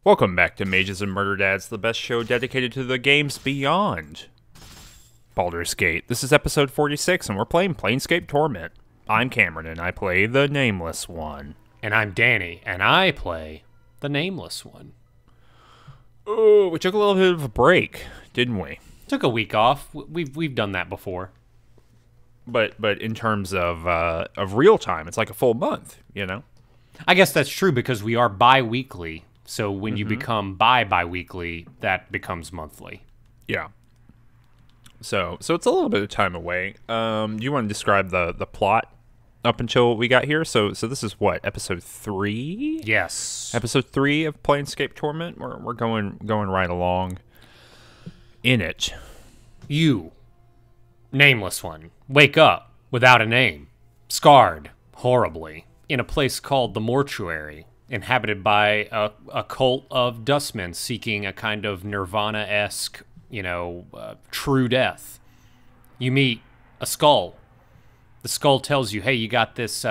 Welcome back to Mages and Murderdads, the best show dedicated to the games beyond Baldur's Gate. This is episode 46, and we're playing Planescape Torment. I'm Cameron, and I play the Nameless One. And I'm Danny, and I play the Nameless One. Oh, we took a little bit of a break, didn't we? Took a week off. We've done that before. But in terms of real time, it's like a full month, you know? I guess that's true because we are bi-weekly. So when you become bi-weekly, that becomes monthly. Yeah. So it's a little bit of time away. Do you want to describe the plot up until we got here? So this is what, episode 3? Yes. Episode 3 of Planescape Torment. We're going right along in it. You, Nameless One, wake up without a name, scarred horribly, in a place called the Mortuary, inhabited by a cult of dustmen seeking a kind of Nirvana-esque, true death. You meet a skull. The skull tells you, hey, you got this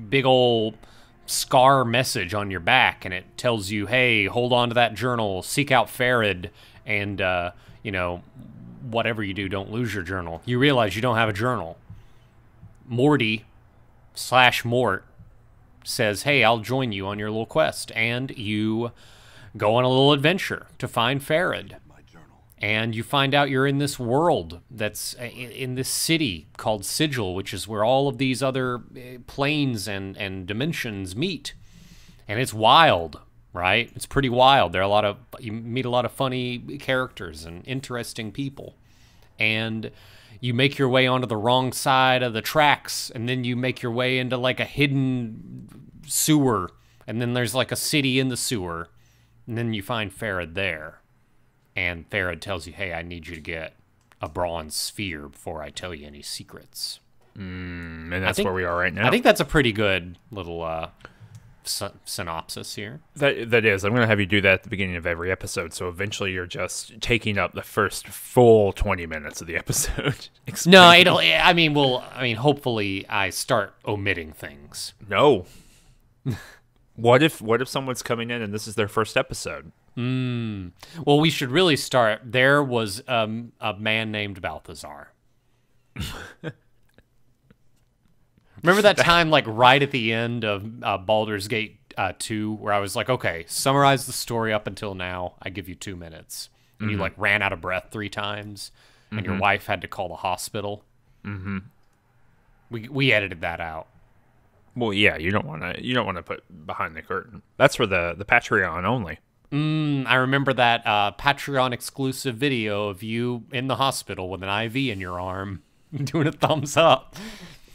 big old scar message on your back, and it tells you, hey, hold on to that journal, seek out Pharod, and, whatever you do, don't lose your journal. You realize you don't have a journal. Morty/Mort says, hey, I'll join you on your little quest, and you go on a little adventure to find Pharod. And you find out you're in this world that's in this city called Sigil, which is where all of these other planes and dimensions meet. And it's wild, right? It's pretty wild. You meet a lot of funny characters and interesting people. And you make your way onto the wrong side of the tracks, and then you make your way into like a hidden sewer, and then there's like a city in the sewer, and then you find Pharod there. And Pharod tells you, hey, I need you to get a bronze sphere before I tell you any secrets. And that's where we are right now. I think that's a pretty good little synopsis here. That is. I'm going to have you do that at the beginning of every episode, so eventually you're just taking up the first full 20 minutes of the episode. No, hopefully I start omitting things. No. What if someone's coming in and this is their first episode? Well, we should really start. There was a man named Balthazar. Remember that time, like right at the end of Baldur's Gate 2, where I was like, okay, summarize the story up until now. I give you 2 minutes. And you like ran out of breath 3 times, and your wife had to call the hospital. We edited that out. Well, yeah, you don't want to put behind the curtain. That's for the Patreon only. I remember that Patreon exclusive video of you in the hospital with an IV in your arm, doing a thumbs up.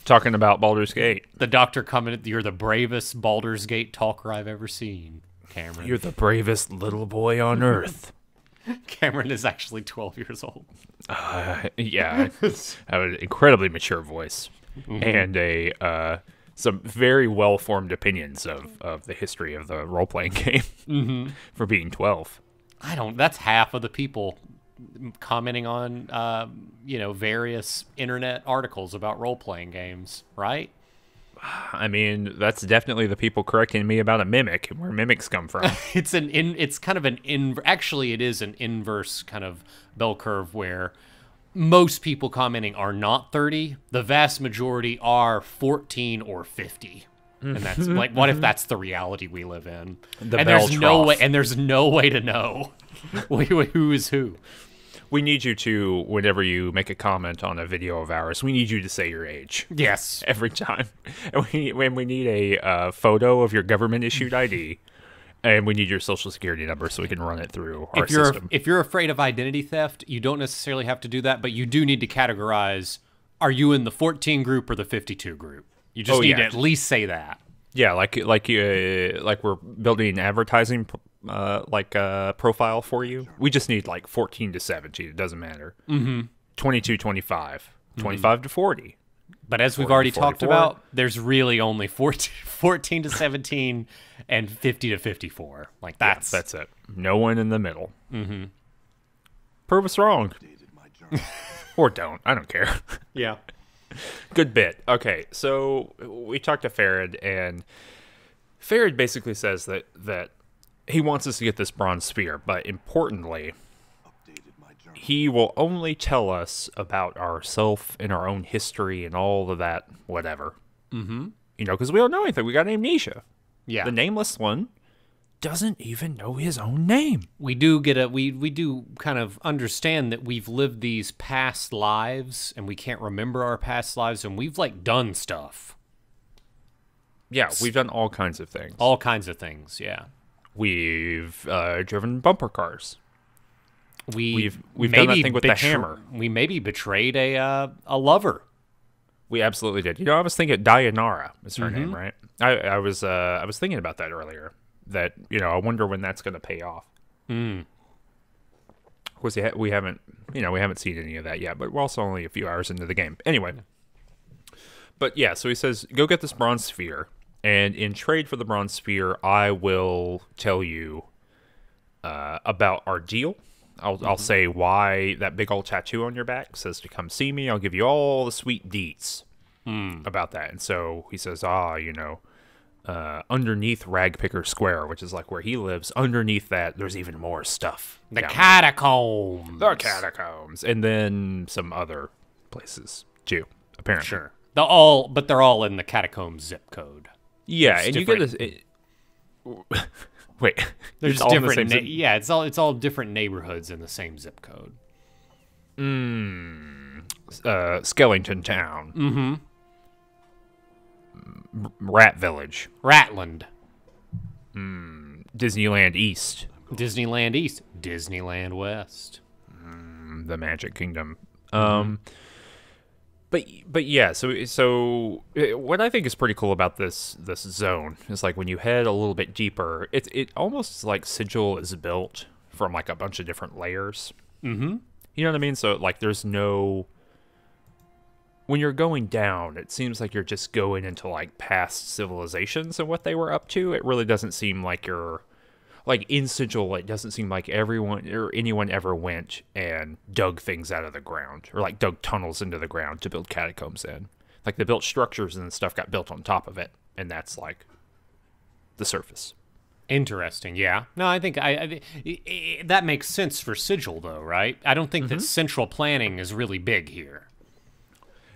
Talking about Baldur's Gate. The doctor commented, you're the bravest Baldur's Gate talker I've ever seen, Cameron. You're the bravest little boy on earth. Cameron is actually 12 years old. Yeah, I have an incredibly mature voice and some very well-formed opinions of the history of the role-playing game for being 12. That's half of the people commenting on, various internet articles about role-playing games, right? I mean, that's definitely the people correcting me about a mimic and where mimics come from. Actually, it is an inverse kind of bell curve where most people commenting are not 30. The vast majority are 14 or 50. And that's like, what if that's the reality we live in? There's no way to know who is who. We need you to, whenever you make a comment on a video of ours, we need you to say your age. Yes. Every time. And we need a photo of your government-issued ID, and we need your social security number so we can run it through our system. If you're afraid of identity theft, you don't necessarily have to do that, but you do need to categorize, are you in the 14 group or the 52 group? You just need to at least say that. Yeah, like we're building an advertising profile for you. We just need like 14 to 17. It doesn't matter. 22, 25, 25 to 40. But as we've already talked about, there's really only 14 to 17 and 50 to 54. Like that's it. No one in the middle. Prove us wrong. Or don't. I don't care. Yeah. Good bit. Okay, so we talked to Pharod, and Pharod basically says that he wants us to get this bronze sphere, but importantly, he will only tell us about ourself and our own history and all of that, whatever. Mm-hmm. You know, because we don't know anything. We got amnesia. Yeah. The nameless one doesn't even know his own name. We do get we do kind of understand that we've lived these past lives and we can't remember our past lives, and we've like done stuff. Yeah, we've done all kinds of things. All kinds of things, yeah. We've driven bumper cars. We've maybe done that thing with the hammer. We maybe betrayed a lover. We absolutely did. You know, I was thinking Dayanara is her name, right? I was thinking about that earlier. That, you know, I wonder when that's going to pay off. Of course, we haven't seen any of that yet, but we're also only a few hours into the game. Anyway, but yeah, so he says, go get this bronze sphere, and in trade for the bronze sphere, I will tell you about our deal. I'll say why that big old tattoo on your back says to come see me. I'll give you all the sweet deets about that. And so he says, you know, underneath Ragpicker Square, which is like where he lives, underneath that, there's even more stuff. The catacombs. The catacombs. And then some other places, too, apparently. Sure. They're all in the catacombs zip code. Yeah, It's and different. you get this... Wait, There's it's all in the different. same Yeah, it's all different neighborhoods in the same zip code. Skellington Town. Mm-hmm. Rat Village. Ratland. Disneyland East. Disneyland East. Disneyland West. The Magic Kingdom. But yeah, so what I think is pretty cool about this zone is like when you head a little bit deeper, it almost like Sigil is built from like a bunch of different layers. Mm-hmm. You know what I mean? So like there's no, when you're going down, it seems like you're just going into like past civilizations and what they were up to. It really doesn't seem like you're like in Sigil. It doesn't seem like everyone or anyone ever went and dug things out of the ground or like dug tunnels into the ground to build catacombs in. Like they built structures and stuff got built on top of it, and that's like the surface. Interesting. Yeah. No, I think that makes sense for Sigil, though, right? I don't think that central planning is really big here.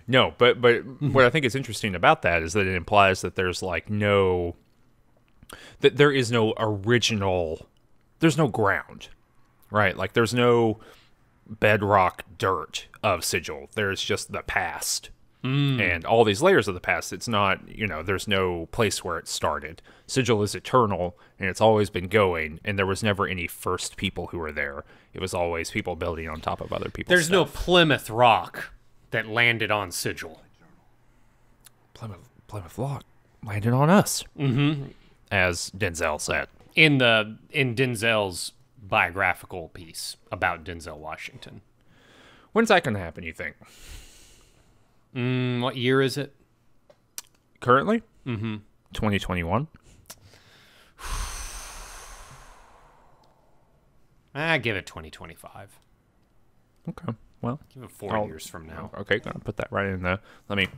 No, but what I think is interesting about that is that it implies that there's like that there is no original, there's no ground, right? Like there's no bedrock dirt of Sigil. There's just the past and all these layers of the past. It's not, you know, there's no place where it started. Sigil is eternal and it's always been going, and there was never any first people who were there. It was always people building on top of other people's There's no stuff. Plymouth Rock that landed on Sigil. Plymouth Rock landed on us. As Denzel said. In Denzel's biographical piece about Denzel Washington. When's that going to happen, you think? What year is it? Currently? 2021. I give it 2025. Okay, well. Give it 4 years from now. Okay, gonna put that right in the... Let me...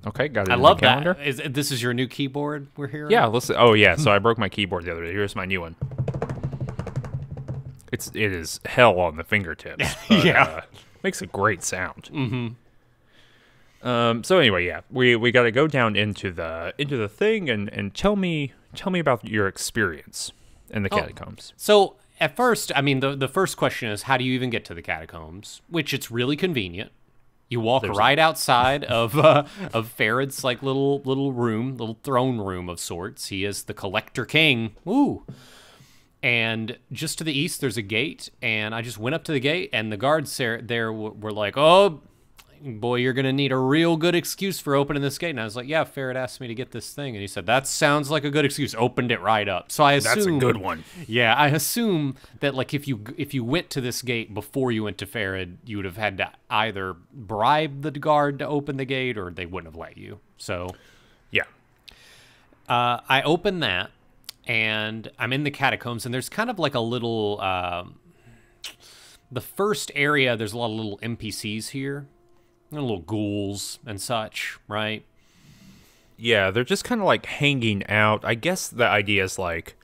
Okay, got it I in love the calendar. that. This is your new keyboard we're hearing? Yeah, listen. Oh, yeah, so I broke my keyboard the other day. Here's my new one. It is hell on the fingertips. But, Yeah. Makes a great sound. So anyway, yeah, we got to go down into the thing and tell me about your experience in the catacombs. So at first, I mean, the first question is, how do you even get to the catacombs? Which it's really convenient. You walk right outside of Pharod's like little room, little throne room of sorts. He is the Collector King. Woo! And just to the east, there's a gate, and I just went up to the gate, and the guards there were like, "Oh, boy, you're gonna need a real good excuse for opening this gate." And I was like, "Yeah, Pharod asked me to get this thing," and he said, "That sounds like a good excuse." Opened it right up. So I assume That's a good one. Yeah, I assume that like if you went to this gate before you went to Pharod, you would have had to either bribe the guard to open the gate, or they wouldn't have let you. So Yeah. I opened that, and I'm in the catacombs, and there's kind of like a little the first area, there's a lot of little NPCs here. Little ghouls and such, right? Yeah, they're just kind of like hanging out. I guess the idea is like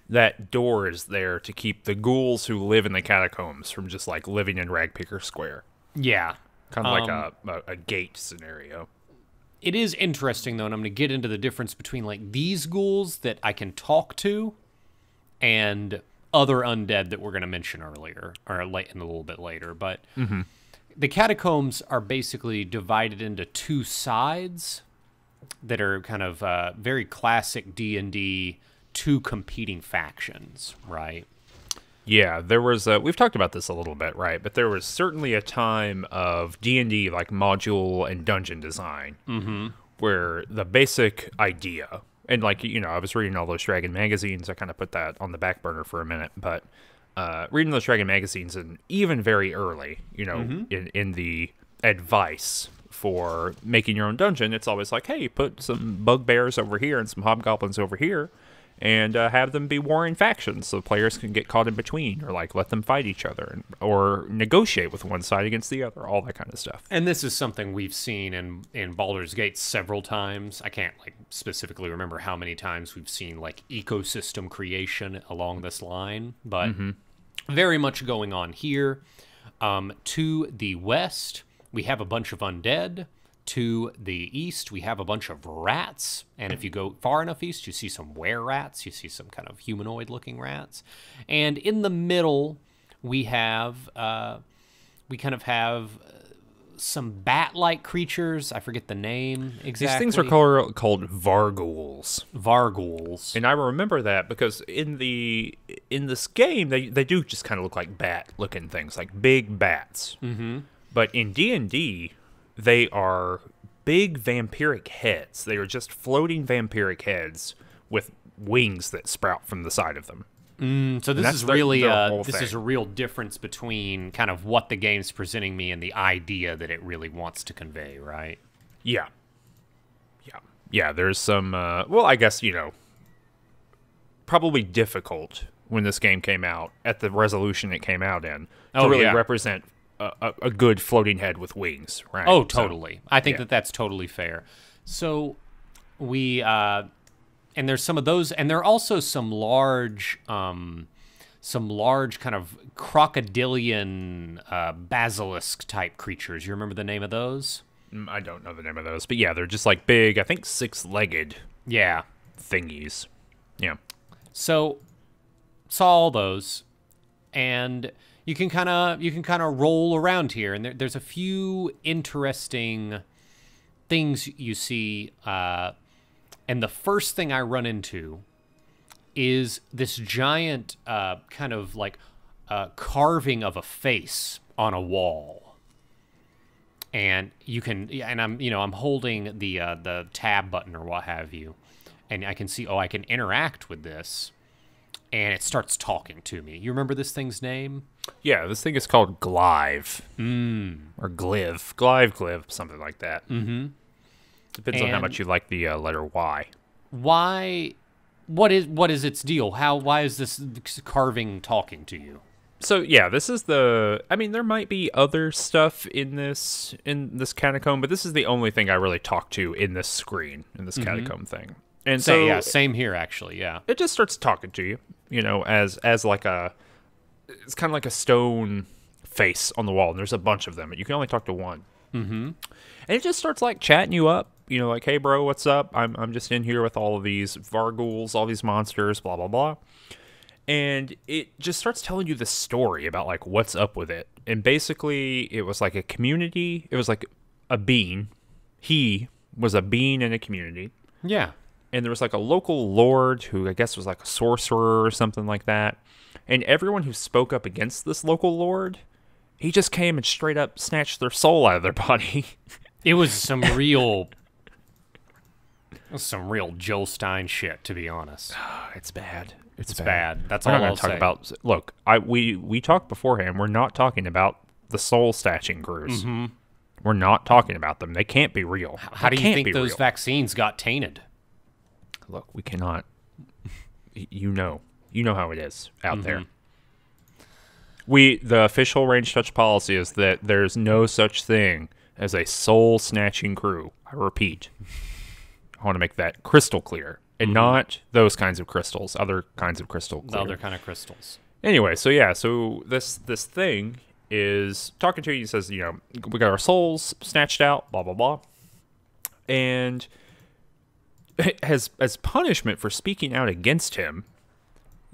that door is there to keep the ghouls who live in the catacombs from just like living in Ragpicker Square. Yeah. Kind of like a gate scenario. It is interesting, though, and I'm going to get into the difference between like these ghouls that I can talk to and other undead that we're going to mention earlier, or a little bit later. But the catacombs are basically divided into two sides that are kind of very classic D&D, two competing factions, right? Yeah, there was we've talked about this a little bit, right? But there was certainly a time of D&D like module and dungeon design where the basic idea, and like, you know, I was reading all those Dragon magazines. I kind of put that on the back burner for a minute, but reading those Dragon magazines, and even very early, you know, in the advice for making your own dungeon, it's always like, hey, put some bugbears over here and some hobgoblins over here, and have them be warring factions so players can get caught in between, or like let them fight each other, or negotiate with one side against the other, all that kind of stuff. And this is something we've seen in Baldur's Gate several times. I can't like specifically remember how many times we've seen like ecosystem creation along this line, but very much going on here. To the west, we have a bunch of undead. To the east, we have a bunch of rats, and if you go far enough east, you see some were-rats, you see some kind of humanoid-looking rats, and in the middle, we have, we kind of have some bat-like creatures. I forget the name exactly. These things are called varghouls. Varghouls. And I remember that because in this game, they do just kind of look like bat-looking things, like big bats. But in D&D, they are big vampiric heads. They are just floating vampiric heads with wings that sprout from the side of them. So this is really this is a real difference between kind of what the game's presenting me and the idea that it really wants to convey, right? Yeah. Yeah, there's some, well, I guess, you know, probably difficult when this game came out, at the resolution it came out in, to really represent a good floating head with wings, right? Oh, totally. So, I think that's totally fair. So we, and there's some of those, and there are also some large kind of crocodilian basilisk type creatures. You remember the name of those? I don't know the name of those, but yeah, they're just like big, I think 6-legged thingies. Yeah. So saw all those, and you can kind of roll around here, and there's a few interesting things you see. And the first thing I run into is this giant kind of like carving of a face on a wall, and you can, and I'm holding the tab button or what have you, and I can see, I can interact with this. And it starts talking to me. You remember this thing's name? Yeah, this thing is called Glyve. Or Glyv. Glyve, something like that. Depends on how much you like the letter Y. Why? What is its deal? Why is this carving talking to you? So, yeah, this is I mean, there might be other stuff in this catacomb, but this is the only thing I really talk to in this screen, in this catacomb thing. And so, yeah, same here, actually, yeah. It just starts talking to you, you know, as like it's kind of like a stone face on the wall, and there's a bunch of them, and you can only talk to one. And it just starts, like, chatting you up, you know, like, hey, bro, what's up? I'm just in here with all of these varghouls, all these monsters, blah, blah, blah. And it just starts telling you the story about, like, what's up with it. And basically, it was like a community. It was like a being. He was a being in a community. Yeah. And there was like a local lord who I guess was like a sorcerer or something like that. And everyone who spoke up against this local lord, he just came and straight up snatched their soul out of their body. It was some real Joel Stein shit, to be honest. It's bad. It's bad. That's all I'll say. Look, we talked beforehand. We're not talking about the soul snatching crews. We're not talking about them. They can't be real. How do you think those vaccines got tainted? Look, we cannot. You know how it is out there. The official range touch policy is that there's no such thing as a soul snatching crew. I repeat, I want to make that crystal clear. And not those kinds of crystals, other kinds of crystal clear. The other kind of crystals. Anyway, so yeah, so this thing is talking to you. He says, you know, we got our souls snatched out, blah, blah, blah. And as punishment for speaking out against him,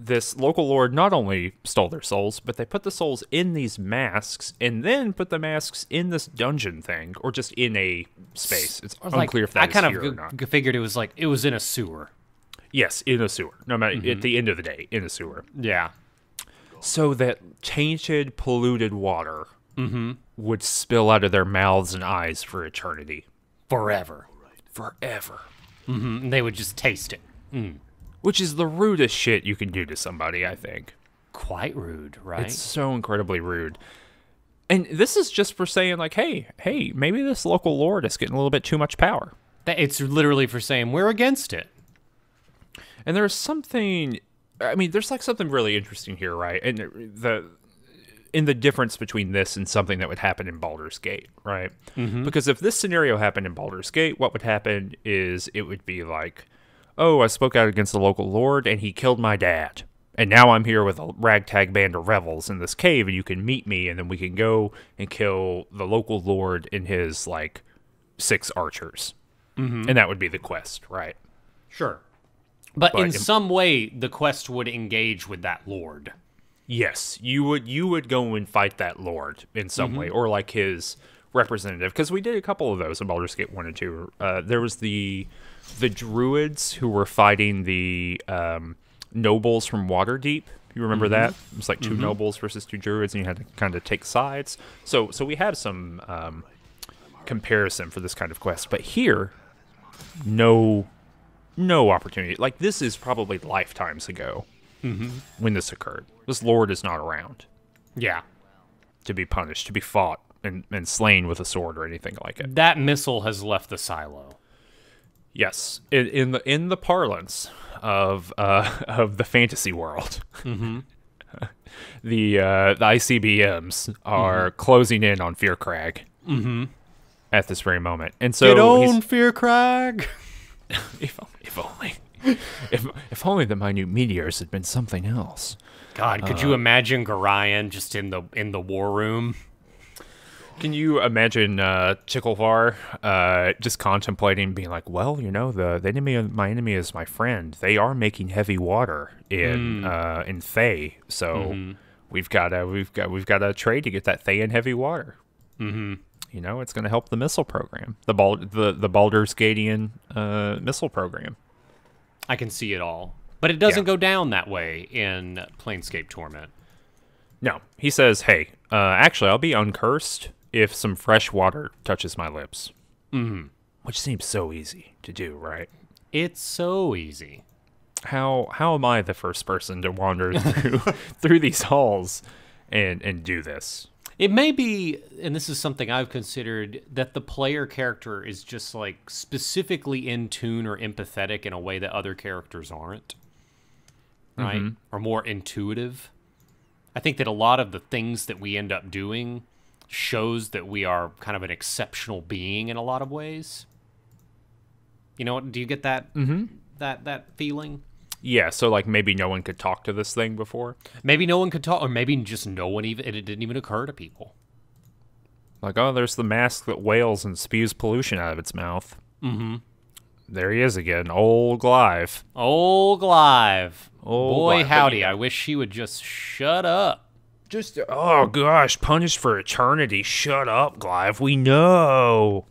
this local lord not only stole their souls, but they put the souls in these masks and then put the masks in this dungeon thing, or just in a space. It's unclear if that's here or not. I figured it was in a sewer. Yes, in a sewer. No matter at the end of the day, in a sewer. Yeah. So that tainted, polluted water would spill out of their mouths and eyes for eternity. Forever. And they would just taste it. Which is the rudest shit you can do to somebody, I think. Quite rude, right? It's so incredibly rude. And this is just for saying, like, hey, maybe this local lord is getting a little bit too much power. It's literally for saying, we're against it. And there's something... I mean, there's like something really interesting here, right? And the difference between this and something that would happen in Baldur's Gate, right? Because if this scenario happened in Baldur's Gate, what would happen is it would be like, oh, I spoke out against the local lord and he killed my dad. And now I'm here with a ragtag band of rebels in this cave and you can meet me and then we can go and kill the local lord and his, like, 6 archers. And that would be the quest, right? Sure. But in some way, the quest would engage with that lord. Yes, you would go and fight that lord in some way, or like his representative, because we did a couple of those in Baldur's Gate 1 and 2. There was the druids who were fighting the nobles from Waterdeep. You remember that? It was like 2 nobles versus 2 druids, and you had to kind of take sides. So we have some comparison for this kind of quest. But here, no opportunity. Like, this is probably lifetimes ago when this occurred. This lord is not around. Yeah. To be punished, to be fought and slain with a sword or anything like it. That missile has left the silo. Yes, in the parlance of the fantasy world, the ICBMs are closing in on Fearcrag at this very moment, and so get on, Fearcrag. If only the minute meteors had been something else. God, could you imagine Gorion just in the war room? Can you imagine Chickelvar just contemplating being like, well, you know, my enemy is my friend. They are making heavy water in Thay, so we've got a trade to get that Thay and heavy water. You know, it's going to help the missile program, the Baldur's Gatean missile program. I can see it all, but it doesn't go down that way in Planescape Torment. No, he says, hey, actually, I'll be uncursed if some fresh water touches my lips. Which seems so easy to do, right? It's so easy. How am I the first person to wander through these halls and do this? It may be, and this is something I've considered, that the player character is just like specifically in tune or empathetic in a way that other characters aren't, right? Or more intuitive. I think that a lot of the things that we end up doing shows that we are kind of an exceptional being in a lot of ways. You know, do you get that that feeling? Yeah, so like maybe no one could talk to this thing before. Maybe no one could talk, or maybe just no one even, it didn't even occur to people. Like, oh, there's the mask that wails and spews pollution out of its mouth. There he is again, old Glyve. Old Glyve. Boy, Glyve. howdy, I wish she would just shut up. Just, oh gosh, punished for eternity. Shut up, Glyve, we know.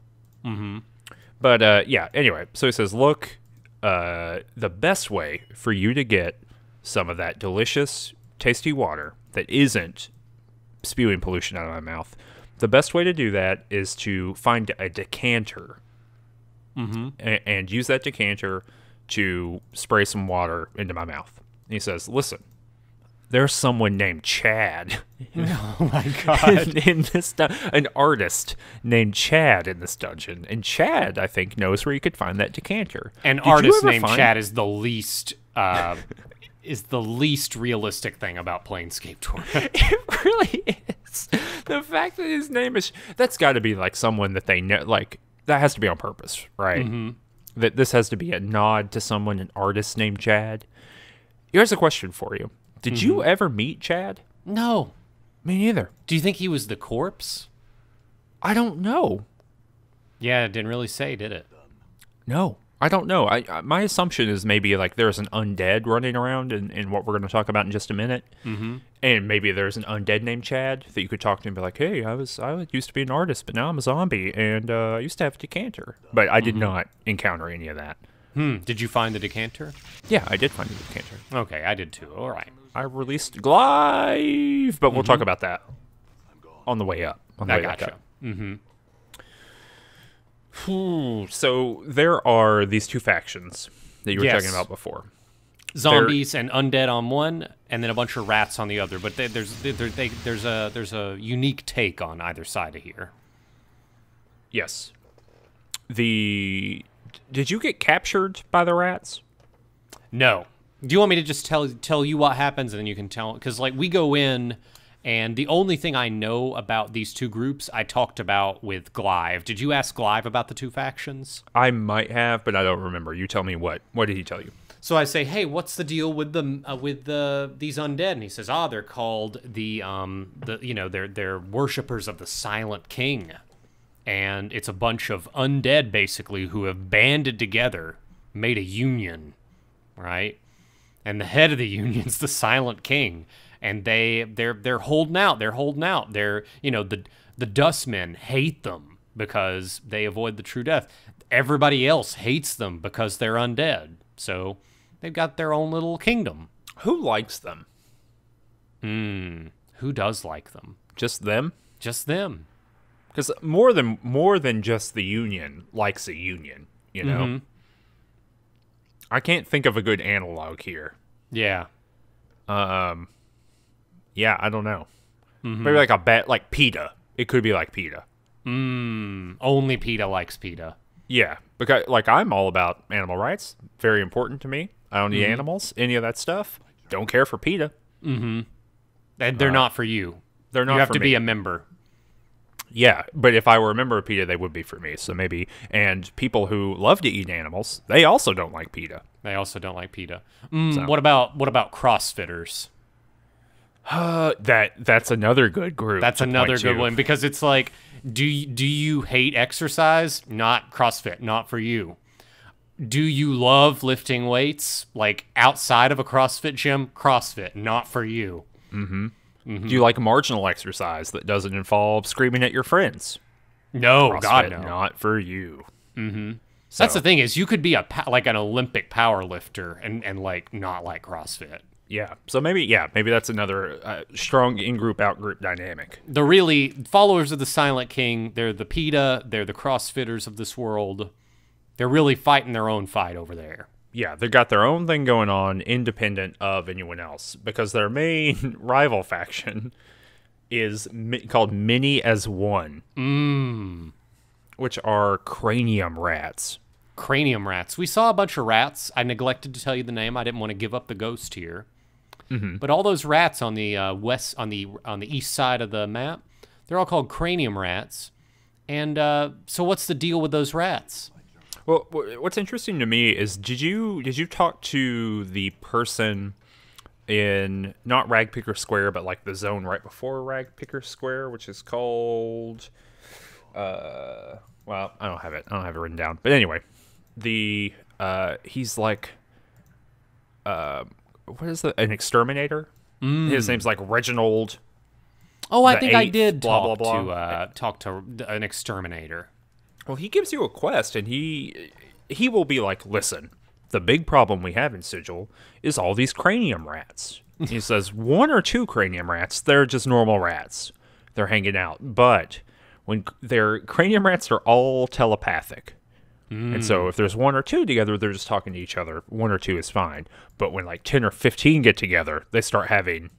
But, yeah, anyway, so he says, look, the best way for you to get some of that delicious, tasty water that isn't spewing pollution out of my mouth, the best way to do that is to find a decanter and use that decanter to spray some water into my mouth. And he says, listen, there's someone named Chad. Oh my God. in this an artist named Chad in this dungeon. And Chad, I think, knows where you could find that decanter. An artist named Chad is the least realistic thing about Planescape Torment. It really is. The fact that his name is... That's got to be, like, someone that they know... Like, that has to be on purpose, right? that this has to be a nod to someone, an artist named Chad. Here's a question for you. Did you ever meet Chad? No. Me neither. Do you think he was the corpse? I don't know. Yeah, it didn't really say, did it? No, I don't know. My assumption is maybe like there's an undead running around in what we're going to talk about in just a minute. Mm-hmm. And maybe there's an undead named Chad that you could talk to and be like, hey, I used to be an artist, but now I'm a zombie, and I used to have a decanter. But I did not encounter any of that. Did you find the decanter? Yeah, I did find the decanter. Okay, I did too. All right. I released Glaive, but we'll talk about that on the way up. I gotcha. So there are these two factions that you were talking about before. Zombies and undead on one, and then a bunch of rats on the other. But there's a unique take on either side of here. Yes. Did you get captured by the rats? No. Do you want me to just tell you what happens, and then you can tell? Because like we go in, and the only thing I know about these two groups I talked about with Glaive. Did you ask Glaive about the two factions? I might have, but I don't remember. You tell me what. What did he tell you? So I say, hey, what's the deal with these undead? And he says, they're called they're worshippers of the Silent King, and it's a bunch of undead basically who have banded together, made a union, right? And the head of the union's the Silent King, and they're holding out. They're holding out. They're the Dustmen hate them because they avoid the true death. Everybody else hates them because they're undead. So they've got their own little kingdom. Who likes them? Who does like them? Just them? Just them. Because more than just the union likes a union, you know? I can't think of a good analog here. Yeah. Yeah, I don't know. Maybe like PETA. It could be like PETA. Only PETA likes PETA. Yeah, because like I'm all about animal rights. Very important to me. I don't need animals, any of that stuff. Don't care for PETA. And they're not for you. They're not. You have for to me. be a member. Yeah, but if I were a member of PETA, they would be for me. So maybe, and people who love to eat animals, they also don't like PETA. They also don't like PETA. So. What about CrossFitters? That's another good group. That's another good one because it's like, do you hate exercise? Not CrossFit, not for you. Do you love lifting weights like outside of a CrossFit gym? CrossFit, not for you. Do you like marginal exercise that doesn't involve screaming at your friends? No, CrossFit, God, no. Not for you. So that's the thing is you could be like an Olympic power lifter and like not like CrossFit. Yeah. So maybe that's another strong in-group, out-group dynamic. The really followers of the Silent King, they're the PETA, they're the CrossFitters of this world. They're really fighting their own fight over there. Yeah, they've got their own thing going on, independent of anyone else, because their main rival faction is called Many as One, which are cranium rats. Cranium rats. We saw a bunch of rats. I neglected to tell you the name. I didn't want to give up the ghost here. But all those rats on the on the east side of the map, they're all called cranium rats. And so what's the deal with those rats? Well, what's interesting to me is did you talk to the person in not Ragpicker Square, but like the zone right before Ragpicker Square, which is called well, I don't have it written down. But anyway, he's like what is an exterminator? His name's like Reginald. Oh, I think I did blah, blah, blah. Talk to an exterminator. Well, he gives you a quest, and he will be like, listen, the big problem we have in Sigil is all these cranium rats. He says, 1 or 2 cranium rats, they're just normal rats. They're hanging out. But when their cranium rats are all telepathic. And so if there's 1 or 2 together, they're just talking to each other. 1 or 2 is fine. But when like 10 or 15 get together, they start having,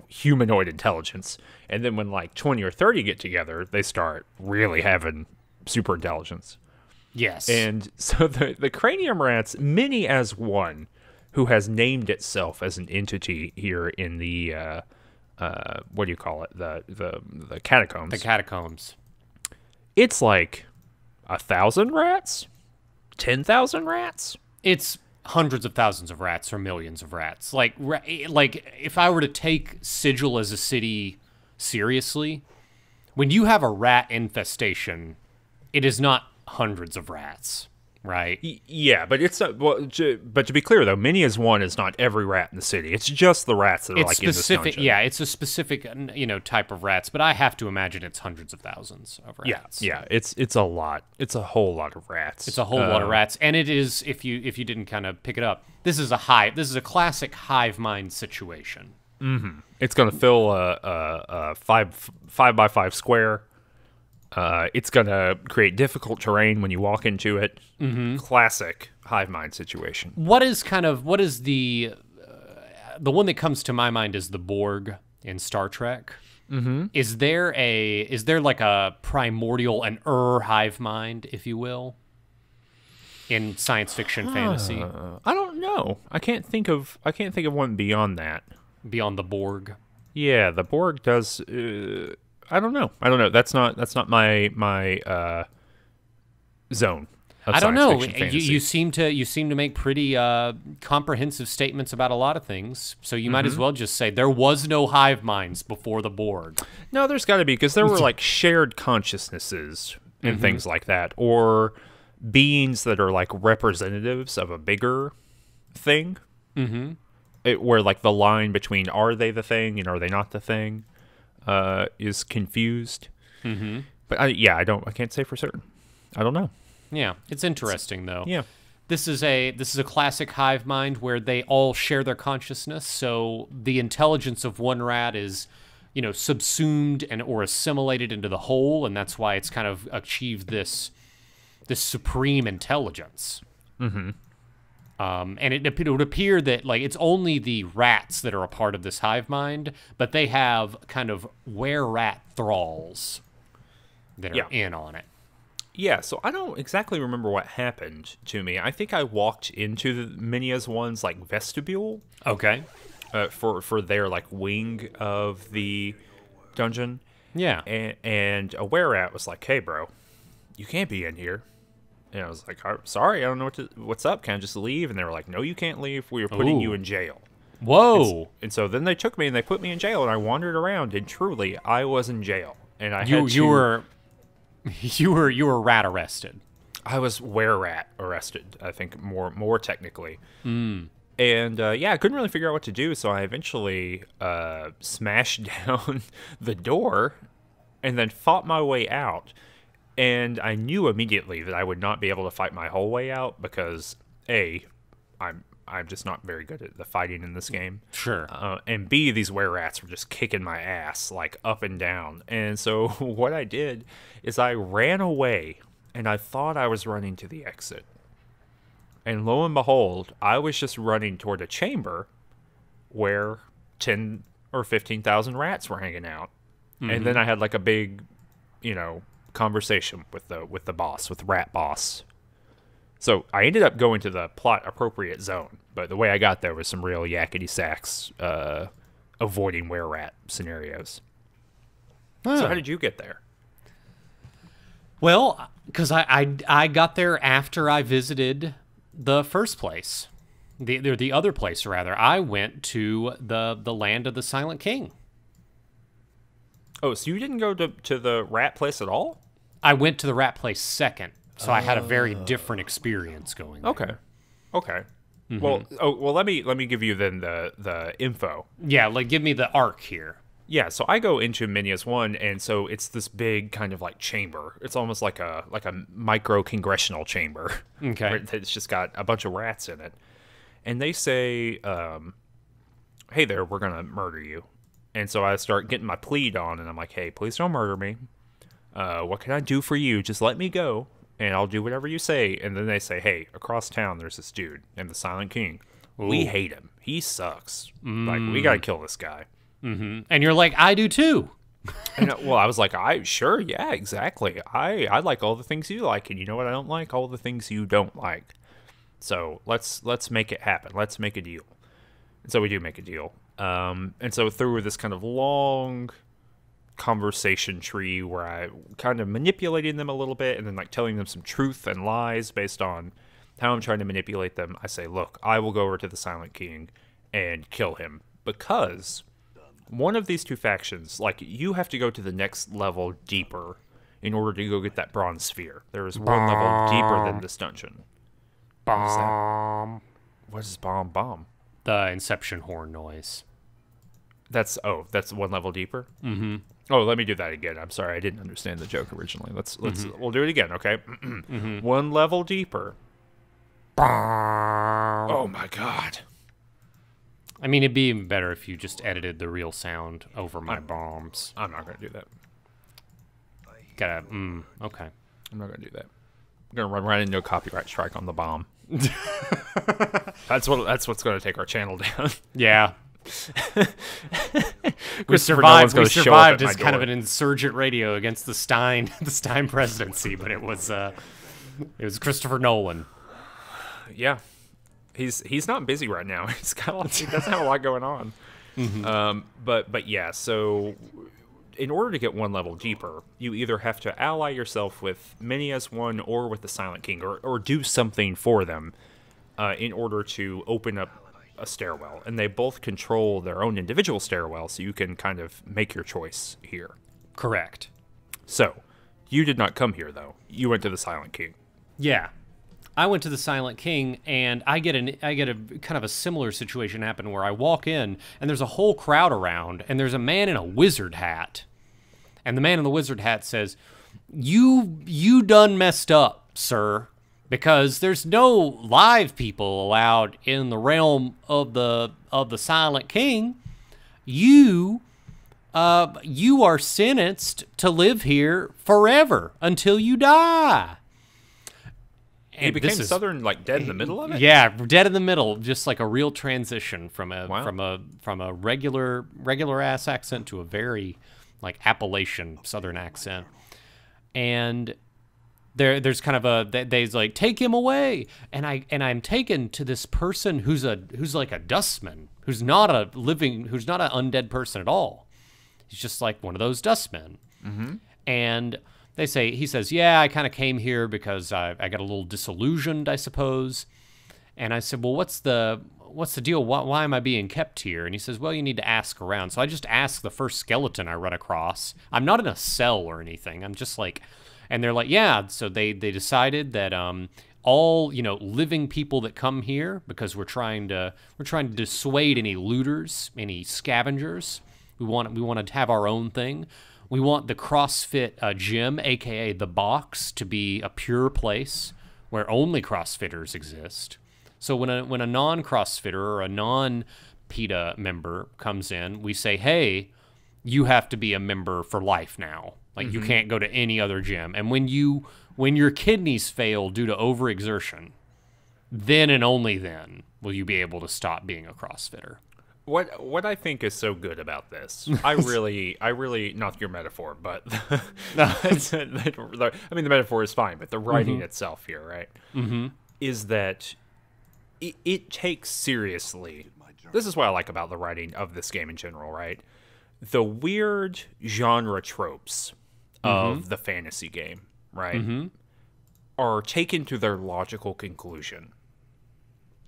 humanoid intelligence. And then when like 20 or 30 get together, they start really having super intelligence. Yes. And so the cranium rats, Many as One, who has named itself as an entity here in the what do you call it? The catacombs. The catacombs. It's like 1,000 rats. 10,000 rats? It's hundreds of thousands of rats or millions of rats. Like if I were to take Sigil as a city seriously, when you have a rat infestation, it is not hundreds of rats, right? Yeah, but it's but to be clear though, many as one is not every rat in the city. It's just the rats that are like specific, in this dungeon. Yeah, it's a specific type of rats, but I have to imagine it's hundreds of thousands of rats. Yeah, it's a lot. It's a whole lot of rats. It's a whole lot of rats, and it is if you didn't kind of pick it up, this is a classic hive mind situation. Mm-hmm. It's gonna fill a 5x5 square. It's gonna create difficult terrain when you walk into it. Mm-hmm. Classic hive mind situation. What is the one that comes to my mind is the Borg in Star Trek. Mm-hmm. Is there like a primordial, an hive mind, if you will, in science fiction fantasy? I don't know. I can't think of one beyond that. Beyond the Borg. Yeah, the Borg does. I don't know. That's not my zone. I don't know. You seem to make pretty comprehensive statements about a lot of things. So you might as well just say there was no hive minds before the Borg. No, there's got to be, because there were like shared consciousnesses and things like that, or beings that are like representatives of a bigger thing. Mm-hmm. Where like the line between are they the thing and are they not the thing is confused. Mm-hmm. But I can't say for certain. I don't know. Yeah, it's interesting though. Yeah, this is a classic hive mind where they all share their consciousness. So the intelligence of one rat is, subsumed or assimilated into the whole, and that's why it's kind of achieved this supreme intelligence. Mm-hmm. And it would appear that like it's only the rats that are a part of this hive mind, but they have kind of were-rat thralls that are in on it. Yeah, so I don't exactly remember what happened to me. I think I walked into the Minia's one's like vestibule. Okay. For their like wing of the dungeon. Yeah. And a were-rat was like, "Hey, bro, you can't be in here." And I was like, "Sorry, I don't know what's up. Can I just leave?" And they were like, "No, you can't leave. We are putting you in jail." Whoa! And so then they took me and they put me in jail, and I wandered around, and truly, I was in jail, and you were rat arrested. I was were-rat arrested, I think more technically. Mm. And I couldn't really figure out what to do, so I eventually smashed down the door, and then fought my way out. And I knew immediately that I would not be able to fight my whole way out because A, I'm just not very good at the fighting in this game. Sure. And B, these were-rats were just kicking my ass like up and down. And so what I did is I ran away, and I thought I was running to the exit. And lo and behold, I was just running toward a chamber where 10 or 15,000 rats were hanging out. Mm-hmm. And then I had like a big, conversation with the boss, with Rat Boss. So I ended up going to the plot appropriate zone, but the way I got there was some real yakety sacks, avoiding were-rat scenarios. Huh. So how did you get there? Well, because I got there after I visited the first place, the other place rather. I went to the land of the Silent King. Oh, so you didn't go to the rat place at all? I went to the rat place second, so I had a very different experience going there. Okay. Mm-hmm. Well, let me give you then the info. Yeah, like give me the arc here. Yeah, so I go into Minia's one, and so it's this big kind of like chamber. It's almost like a micro congressional chamber. Okay. It's just got a bunch of rats in it. And they say, "Hey there, we're gonna murder you." And so I start getting my plead on, and I'm like, "Hey, please don't murder me. What can I do for you? Just let me go, and I'll do whatever you say." And then they say, "Hey, across town, there's this dude named the Silent King. Ooh. We hate him. He sucks. Like, we gotta kill this guy." Mm-hmm. And you're like, "I do too." And, I was like, yeah, exactly. I like all the things you like, and you know what I don't like? All the things you don't like. So let's make it happen. Let's make a deal." And so we do make a deal. And so through this kind of long conversation tree where I kind of manipulating them a little bit and then like telling them some truth and lies based on how I'm trying to manipulate them. I say, look, I will go over to the Silent King and kill him because one of these two factions, like, you have to go to the next level deeper in order to go get that bronze sphere. There is one level deeper than this dungeon. Bomb. What is bomb? The Inception horn noise. That's one level deeper? Mm-hmm. Oh, let me do that again. I'm sorry, I didn't understand the joke originally. We'll do it again, okay? One level deeper. Oh my god. I mean, it'd be even better if you just edited the real sound over my bombs. I'm not gonna do that. Okay. I'm not gonna do that. I'm gonna run right into a copyright strike on the bomb. That's what's gonna take our channel down. Yeah. We Nolan's survived. We gonna show up survived at as my kind door. of an insurgent radio against the Stein presidency, but it was Christopher Nolan. Yeah, he's not busy right now. He doesn't have a lot going on. But yeah, so in order to get one level deeper, you either have to ally yourself with many as one or with the Silent King, or do something for them in order to open up a stairwell. And they both control their own individual stairwell, so you can kind of make your choice here. Correct. So, you did not come here, though. You went to the Silent King. Yeah. I went to the Silent King, and I get a kind of a similar situation happen where I walk in, and there's a whole crowd around, and there's a man in a wizard hat. And the man in the wizard hat says, You done messed up, sir, because there's no live people allowed in the realm of the Silent King. You are sentenced to live here forever until you die. He became Southern, like, dead in the middle of it? Yeah, dead in the middle, just like a real transition from a regular ass accent to a very like Appalachian Southern accent. And there's kind of they's like, take him away, and I'm taken to this person who's like a dustman, who's not an undead person at all. He's just like one of those dustmen. Mm-hmm. And he says, yeah, I kind of came here because I got a little disillusioned, I suppose. And I said, well, what's the deal? Why am I being kept here? And he says, well, you need to ask around. So I just asked the first skeleton I run across. I'm not in a cell or anything. I'm just like, and they're like, yeah. So they decided that all living people that come here, because we're trying to dissuade any looters, any scavengers. We want to have our own thing. We want the CrossFit gym, aka the box, to be a pure place where only CrossFitters exist. So when a non-CrossFitter or a non-PETA member comes in, we say, hey, you have to be a member for life now. Like, you can't go to any other gym. And when your kidneys fail due to overexertion, then and only then will you be able to stop being a CrossFitter. What I think is so good about this, I really, not your metaphor, but I mean, the metaphor is fine, but the writing itself here, right, is that it takes seriously. This is what I like about the writing of this game in general, right? The weird genre tropes of the fantasy game, right, are taken to their logical conclusion.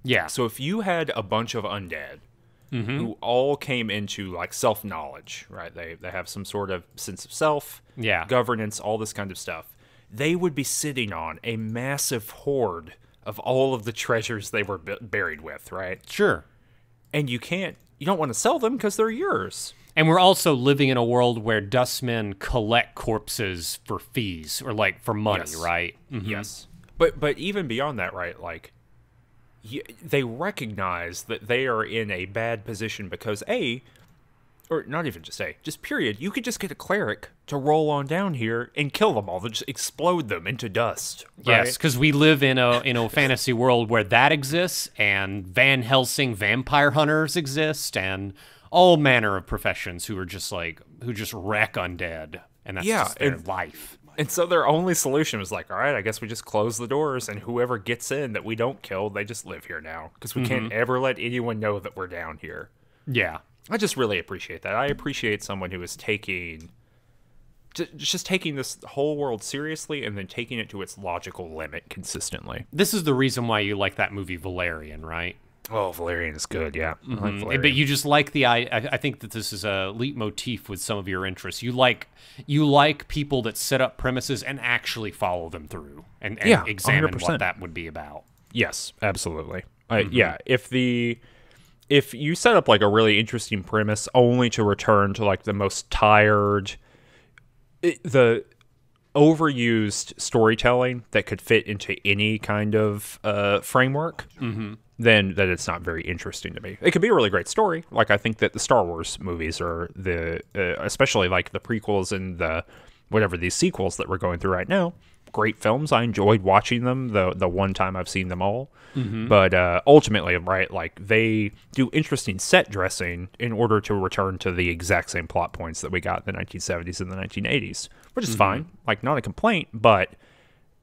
Yeah. So if you had a bunch of undead who all came into like self-knowledge, right? They have some sort of sense of self, governance, all this kind of stuff. They would be sitting on a massive hoard of all of the treasures they were buried with, right? Sure. And you don't want to sell them because they're yours. And we're also living in a world where dustmen collect corpses for fees or like for money, right? Yes. But even beyond that, right? Like, they recognize that they are in a bad position because or not even just period, you could just get a cleric to roll on down here and kill them all, just explode them into dust. Right? Yes, because we live in a fantasy world where that exists, and Van Helsing vampire hunters exist, and all manner of professions who just wreck undead, and that's just their life. And so their only solution was like, all right, I guess we just close the doors, and whoever gets in that we don't kill, they just live here now. Because we can't ever let anyone know that we're down here. Yeah. I just really appreciate that. I appreciate someone who is taking just taking this whole world seriously and then taking it to its logical limit consistently. This is the reason why you like that movie Valerian, right? Oh, Valerian is good, yeah. I like Valerian. But you just like I think that this is a leitmotif with some of your interests. You like people that set up premises and actually follow them through and examine 100%. what that would be about. Yes, absolutely. Yeah, if you set up like a really interesting premise only to return to like the most tired, the overused storytelling that could fit into any kind of framework, then it's not very interesting to me. It could be a really great story. Like I think that the Star Wars movies are especially like the prequels and the whatever these sequels that we're going through right now. Great films. I enjoyed watching them the one time I've seen them all. But ultimately, right, like they do interesting set dressing in order to return to the exact same plot points that we got in the 1970s and the 1980s, which is fine. Like not a complaint, but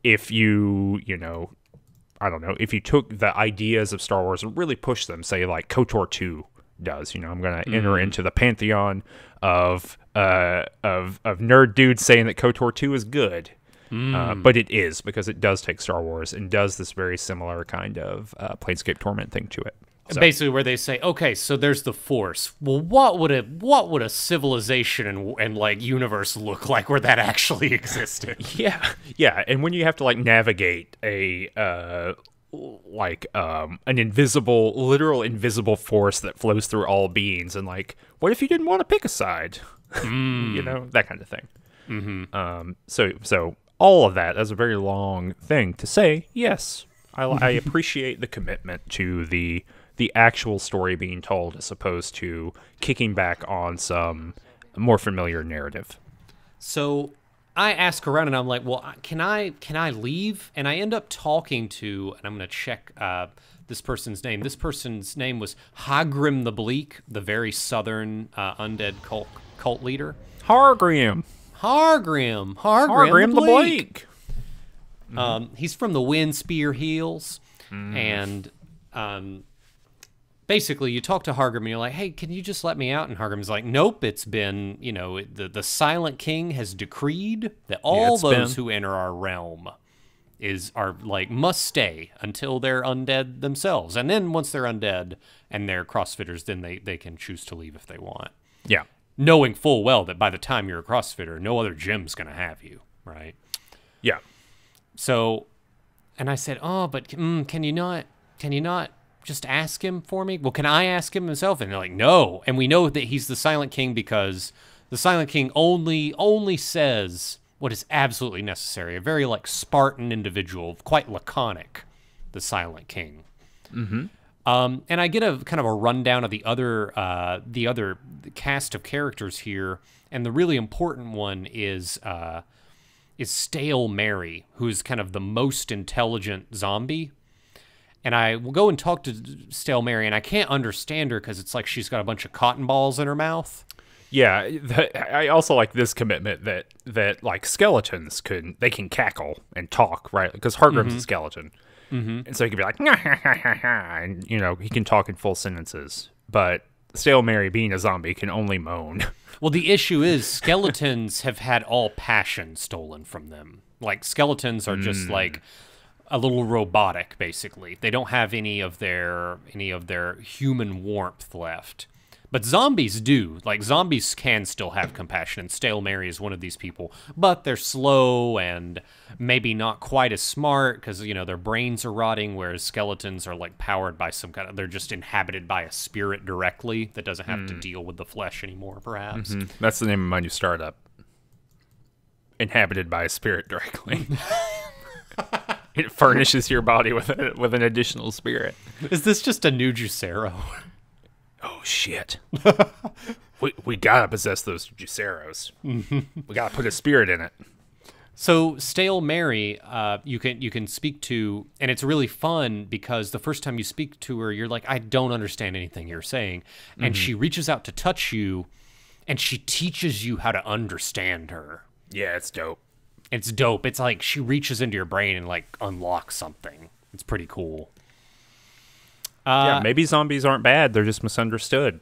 if you I don't know, if you took the ideas of Star Wars and really pushed them, say like KOTOR 2 does, I'm going to enter into the pantheon of nerd dudes saying that KOTOR 2 is good. But it is, because it does take Star Wars and does this very similar kind of Planescape Torment thing to it. So. Basically, where they say, okay, so there's the Force. Well, what would a civilization and like universe look like where that actually existed? Yeah, and when you have to like navigate a an literal invisible force that flows through all beings, and like, what if you didn't want to pick a side? That kind of thing. So all of that's a very long thing to say. Yes, I appreciate the commitment to the actual story being told as opposed to kicking back on some more familiar narrative. So I ask around and I'm like, well, can I leave? And I end up talking to, and I'm going to check this person's name. This person's name was Hagrim the Bleak, the very southern undead cult leader. Hargrim the Bleak. He's from the Windspear Hills, and basically you talk to Hargrim and you're like, hey, can you just let me out? And Hargrim's like, nope, it's been, the Silent King has decreed that all those who enter our realm must stay until they're undead themselves. And then once they're undead and they're crossfitters, then they can choose to leave if they want. Yeah. Knowing full well that by the time you're a crossfitter, no other gym's going to have you, right? Yeah. So, and I said, oh, but can you not just ask him for me? Well, can I ask him himself? And they're like, no. And we know that he's the Silent King because the Silent King only says what is absolutely necessary. A very like Spartan individual, quite laconic, the Silent King. Mm-hmm. And I get a kind of a rundown of the other cast of characters here, and the really important one is Stale Mary, who's kind of the most intelligent zombie. And I will go and talk to Stale Mary, and I can't understand her because it's like she's got a bunch of cotton balls in her mouth. Yeah, I also like this commitment that like skeletons can cackle and talk, right? Because Hargrim's a skeleton. Mm-hmm. And so he can be like, and he can talk in full sentences. But Stale Mary, being a zombie, can only moan. Well, the issue is skeletons have had all passion stolen from them. Like skeletons are just like a little robotic, basically. They don't have any of their human warmth left. But zombies do. Like, zombies can still have compassion, and Stale Mary is one of these people. But they're slow and maybe not quite as smart because, their brains are rotting, whereas skeletons are, like, powered by some kind of... They're just inhabited by a spirit directly that doesn't have to deal with the flesh anymore, perhaps. Mm-hmm. That's the name of my new startup. Inhabited by a spirit directly. It furnishes your body with an additional spirit. Is this just a new Juicero? Oh, shit. we gotta possess those Juiceros. We gotta put a spirit in it. So, Stale Mary, you can speak to, and it's really fun because the first time you speak to her, you're like, I don't understand anything you're saying. And she reaches out to touch you, and she teaches you how to understand her. Yeah, it's dope. It's dope. It's like she reaches into your brain and, like, unlocks something. It's pretty cool. Yeah, maybe zombies aren't bad. They're just misunderstood.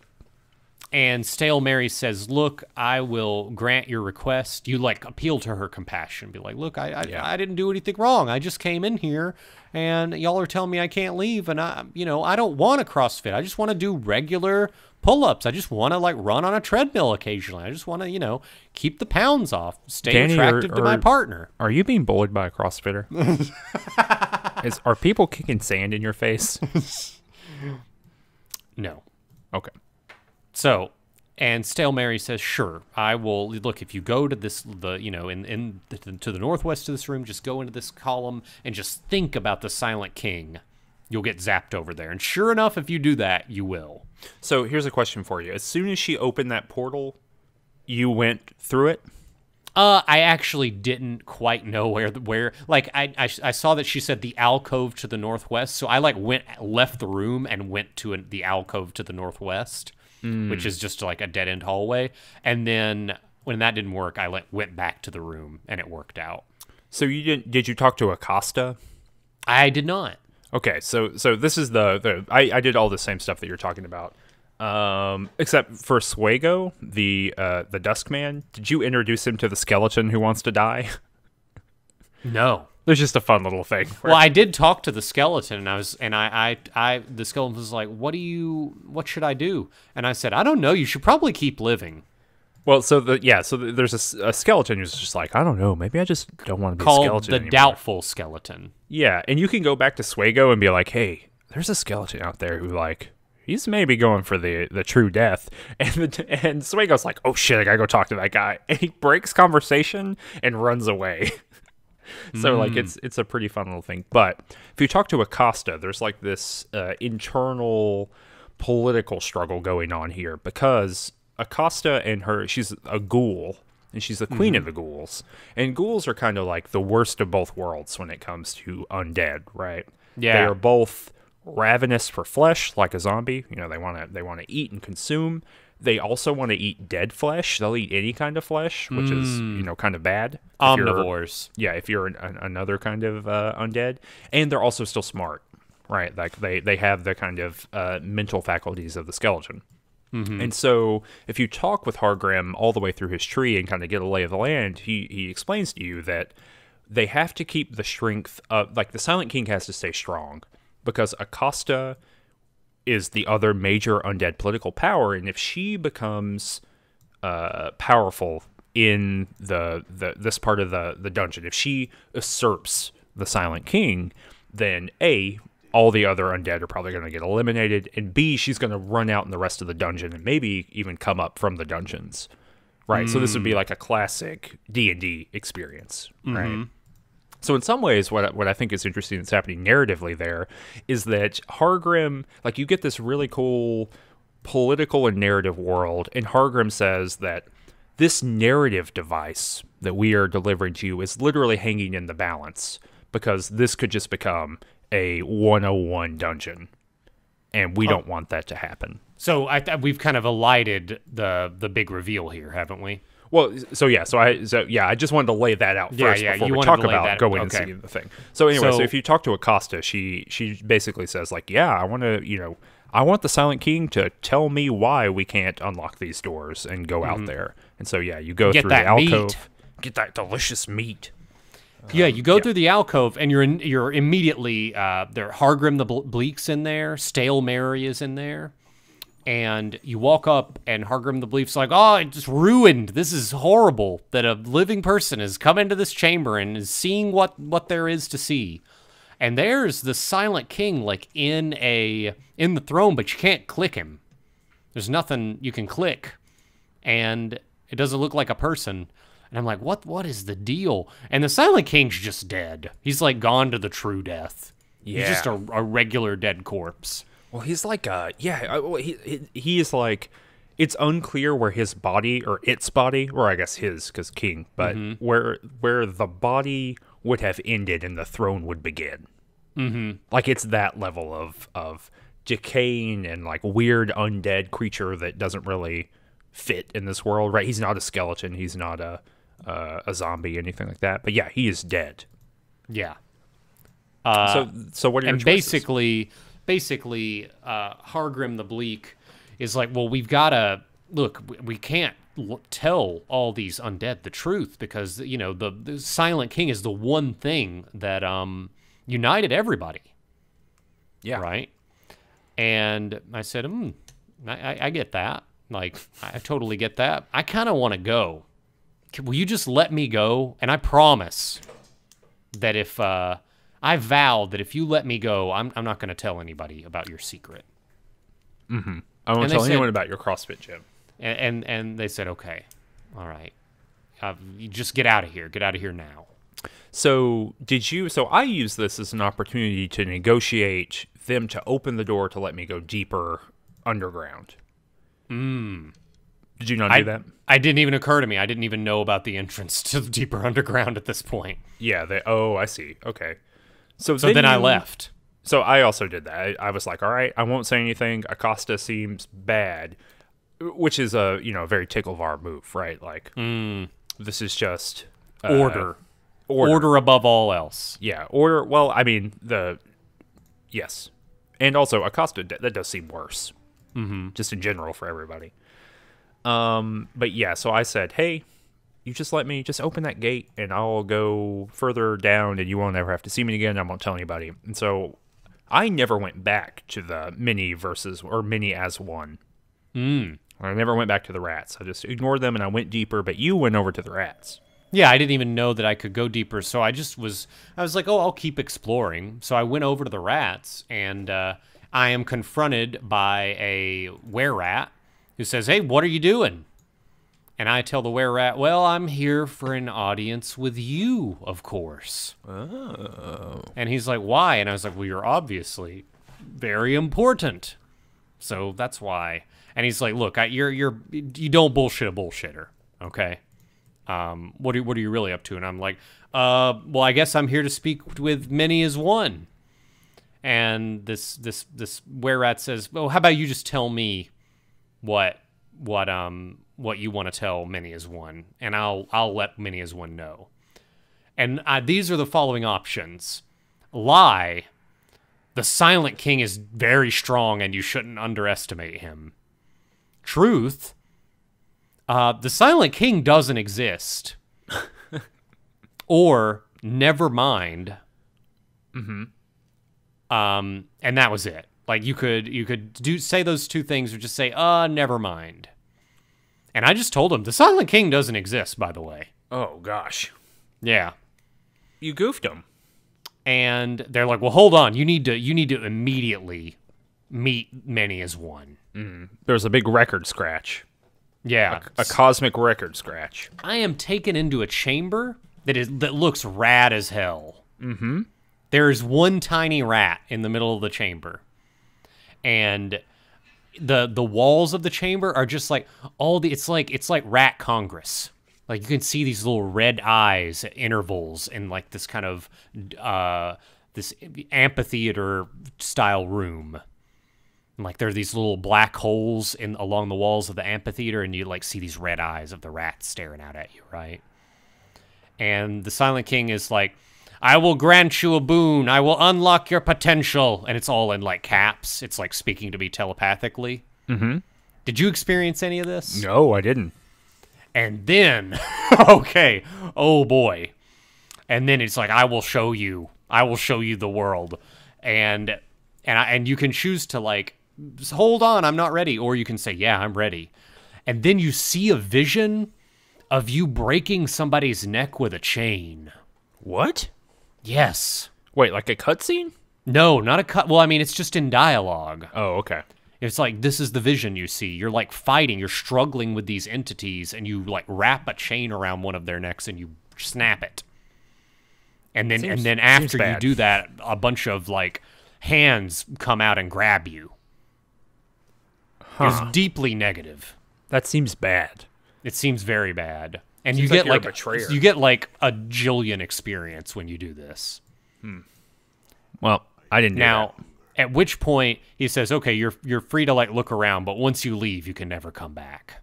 And Stale Mary says, look, I will grant your request. You, like, appeal to her compassion. Be like, look, I didn't do anything wrong. I just came in here, and y'all are telling me I can't leave, and I don't want to CrossFit. I just want to do regular pull-ups. I just want to, like, run on a treadmill occasionally. I just want to, keep the pounds off, stay Danny, attractive to my partner. Are you being bullied by a CrossFitter? Are people kicking sand in your face? No. Okay. So, and Stale Mary says, sure, I will. Look, if you go to this, to the northwest of this room, just go into this column and just think about the Silent King. You'll get zapped over there. And sure enough, if you do that, you will. So here's a question for you. As soon as she opened that portal, you went through it? I actually didn't quite know where. Like, I saw that she said the alcove to the northwest, so I left the room and went to the alcove to the northwest. Which is just like a dead-end hallway. And then when that didn't work, I went back to the room, and it worked out. So did you talk to Acosta? I did not. Okay, so this is I did all the same stuff that you're talking about. Except for Swago, the Duskman. Did you introduce him to the skeleton who wants to die? No. There's just a fun little thing. Well, I did talk to the skeleton, and the skeleton was like, what should I do? And I said, I don't know, you should probably keep living. Well, there's a skeleton who's just like, I don't know, maybe I just don't want to be a skeleton called the anymore. Doubtful Skeleton. Yeah, and you can go back to Swago and be like, hey, there's a skeleton out there who, like, he's maybe going for the true death. And Swago's like, oh shit, I gotta go talk to that guy. And he breaks conversation and runs away. So, like, it's a pretty fun little thing. But if you talk to Acosta, there's, like, this internal political struggle going on here. Because Acosta and she's a ghoul, and she's the queen of the ghouls. And ghouls are kind of, like, the worst of both worlds when it comes to undead, right? Yeah. They are both ravenous for flesh, like a zombie. They want to eat and consume. They also want to eat dead flesh. They'll eat any kind of flesh, which is, kind of bad. Omnivores. If you're another kind of undead. And they're also still smart, right? Like, they have the kind of mental faculties of the skeleton. And so if you talk with Hargrim all the way through his tree and kind of get a lay of the land, he explains to you that they have to keep the strength of, like, the Silent King has to stay strong because Acosta is the other major undead political power, and if she becomes powerful in this part of the dungeon, if she usurps the Silent King, then A, all the other undead are probably going to get eliminated, and B, she's going to run out in the rest of the dungeon and maybe even come up from the dungeons, right? So this would be like a classic D&D experience, right? So in some ways, what I think is interesting that's happening narratively there is that Hargrim, like, you get this really cool political and narrative world, and Hargrim says that this narrative device that we are delivering to you is literally hanging in the balance because this could just become a 101 dungeon, and we don't want that to happen. So we've kind of elided the big reveal here, haven't we? Well, I just wanted to lay that out first before we talk about going and seeing the thing. So anyway, so if you talk to Acosta, she basically says, like, yeah, I want the Silent King to tell me why we can't unlock these doors and go out there. And so you go through the alcove, get that delicious meat. You go through the alcove, and you're immediately there. Hargrim the Bleak's in there. Stale Mary is in there. And you walk up, and Hargrim the Bleak's like, oh, it's just ruined. This is horrible that a living person has come into this chamber and is seeing what there is to see. And there's the Silent King, like, in the throne, but you can't click him. There's nothing you can click. And it doesn't look like a person. And I'm like, what is the deal? And the Silent King's just dead. He's, like, gone to the true death. Yeah. He's just a regular dead corpse. Well, he's like, he is like, it's unclear where his body, or its body, or I guess his, because king, but where the body would have ended and the throne would begin. Like, it's that level of decaying and, like, weird undead creature that doesn't really fit in this world, right? He's not a skeleton. He's not a zombie, anything like that. But yeah, he is dead. Yeah. So what are your choices? Basically, Hargrim the Bleak is like, well, we've got to look, we can't tell all these undead the truth because, you know, the Silent King is the one thing that united everybody. Yeah. Right? And I said, I get that. Like, I totally get that. I kind of want to go. Will you just let me go? And I promise that if I vow that if you let me go, I'm not going to tell anybody about your secret. Mm-hmm. I won't tell anyone about your CrossFit gym. And they said, okay, all right. You just get out of here. Get out of here now. So I used this as an opportunity to negotiate them to open the door to let me go deeper underground. Did you not do that? It didn't even occur to me. I didn't even know about the entrance to the deeper underground at this point. Yeah. I see. Okay. So then I left. So I also did that. I was like, all right, I won't say anything. Acosta seems bad, which is a very Ticklevar move, right? Like, this is just order above all else. Yeah, order. Well, I mean yes, and also Acosta, that does seem worse, just in general for everybody. But yeah, so I said, hey, you just let me just open that gate, and I'll go further down, and you won't ever have to see me again. I won't tell anybody. And so I never went back to the mini as one. I never went back to the rats. I just ignored them, and I went deeper. But you went over to the rats. Yeah, I didn't even know that I could go deeper, so I was like, oh, I'll keep exploring. So I went over to the rats, and I am confronted by a were-rat who says, hey, what are you doing? And I tell the were-rat, well, I'm here for an audience with you, of course. Oh. And he's like, why? And I was like, well, you're obviously very important. So that's why. And he's like, look, you don't bullshit a bullshitter, okay? What are you really up to? And I'm like, well, I guess I'm here to speak with many as one. And this were-rat says, well, how about you just tell me what you want to tell many as one, and I'll let many as one know. And these are the following options. Lie. The Silent King is very strong, and you shouldn't underestimate him. Truth. The Silent King doesn't exist. Or never mind. And that was it. Like you could say those two things or just say, never mind. And I just told him the Silent King doesn't exist, by the way. Oh gosh. Yeah. You goofed him. And they're like, well, hold on. You need to immediately meet many as one. There's a big record scratch. Yeah. A cosmic record scratch. I am taken into a chamber that looks rad as hell. Mm-hmm. There's one tiny rat in the middle of the chamber. And the walls of the chamber are just like it's like Rat Congress. Like you can see these little red eyes at intervals in like this kind of this amphitheater style room. And like there are these little black holes along the walls of the amphitheater, and you like see these red eyes of the rats staring out at you, right? And the Silent King is like, I will grant you a boon. I will unlock your potential. And it's all in, like, caps. It's, like, speaking to me telepathically. Mm-hmm. Did you experience any of this? No, I didn't. And then, okay, oh, boy. And then it's like, I will show you the world. And you can choose to, like, hold on, I'm not ready. Or you can say, yeah, I'm ready. And then you see a vision of you breaking somebody's neck with a chain. What? Yes. Wait, like a cutscene? No, not a cut. Well, I mean, it's just in dialogue. Oh, okay. It's like, this is the vision you see. You're like fighting, you're struggling with these entities, and you like wrap a chain around one of their necks and you snap it. And then after you do that, a bunch of like hands come out and grab you. It's deeply negative. That seems bad. It seems very bad. And seems you get like a betrayer. You get like a jillion experience when you do this. Well, I didn't do that. At which point he says, "Okay, you're free to like look around, but once you leave, you can never come back."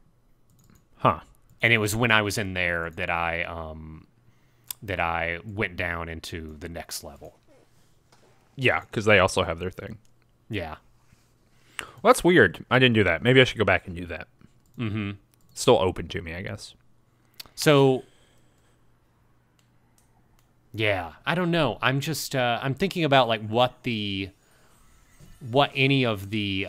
Huh. And it was when I was in there that I went down into the next level. Yeah, because they also have their thing. Yeah. Well, that's weird. I didn't do that. Maybe I should go back and do that. Still open to me, I guess. So, yeah, I don't know. I'm just I'm thinking about like what any of the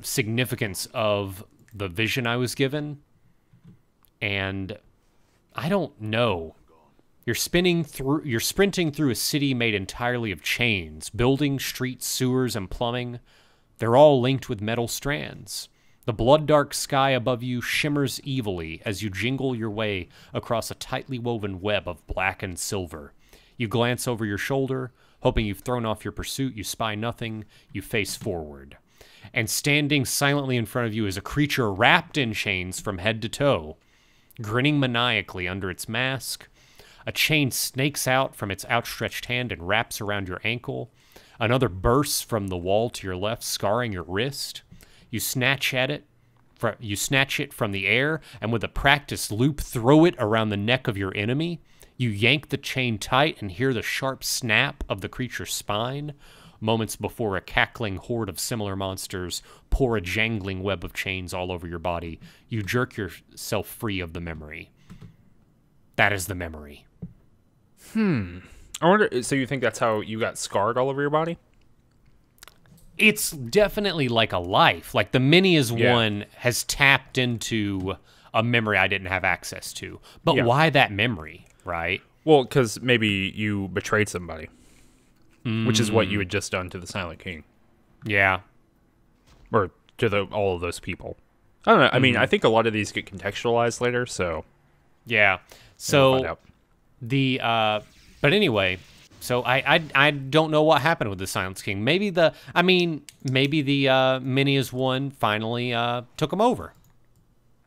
significance of the vision I was given, and I don't know. You're sprinting through a city made entirely of chains, buildings, streets, sewers, and plumbing. They're all linked with metal strands. The blood-dark sky above you shimmers evilly as you jingle your way across a tightly woven web of black and silver. You glance over your shoulder, hoping you've thrown off your pursuit. You spy nothing. You face forward. And standing silently in front of you is a creature wrapped in chains from head to toe, grinning maniacally under its mask. A chain snakes out from its outstretched hand and wraps around your ankle. Another bursts from the wall to your left, scarring your wrist. You snatch it from the air, and with a practiced loop, throw it around the neck of your enemy. You yank the chain tight and hear the sharp snap of the creature's spine. Moments before a cackling horde of similar monsters pour a jangling web of chains all over your body, you jerk yourself free of the memory. That is the memory. I wonder, so you think that's how you got scarred all over your body? It's definitely like a life. Like the Minias one has tapped into a memory I didn't have access to. But why that memory, right? Well, because maybe you betrayed somebody, which is what you had just done to the Silent King. Yeah. Or to all of those people. I don't know. I mean, I think a lot of these get contextualized later, so... Yeah. So, but anyway... So I don't know what happened with the Silent King. Maybe the Minias one finally took him over.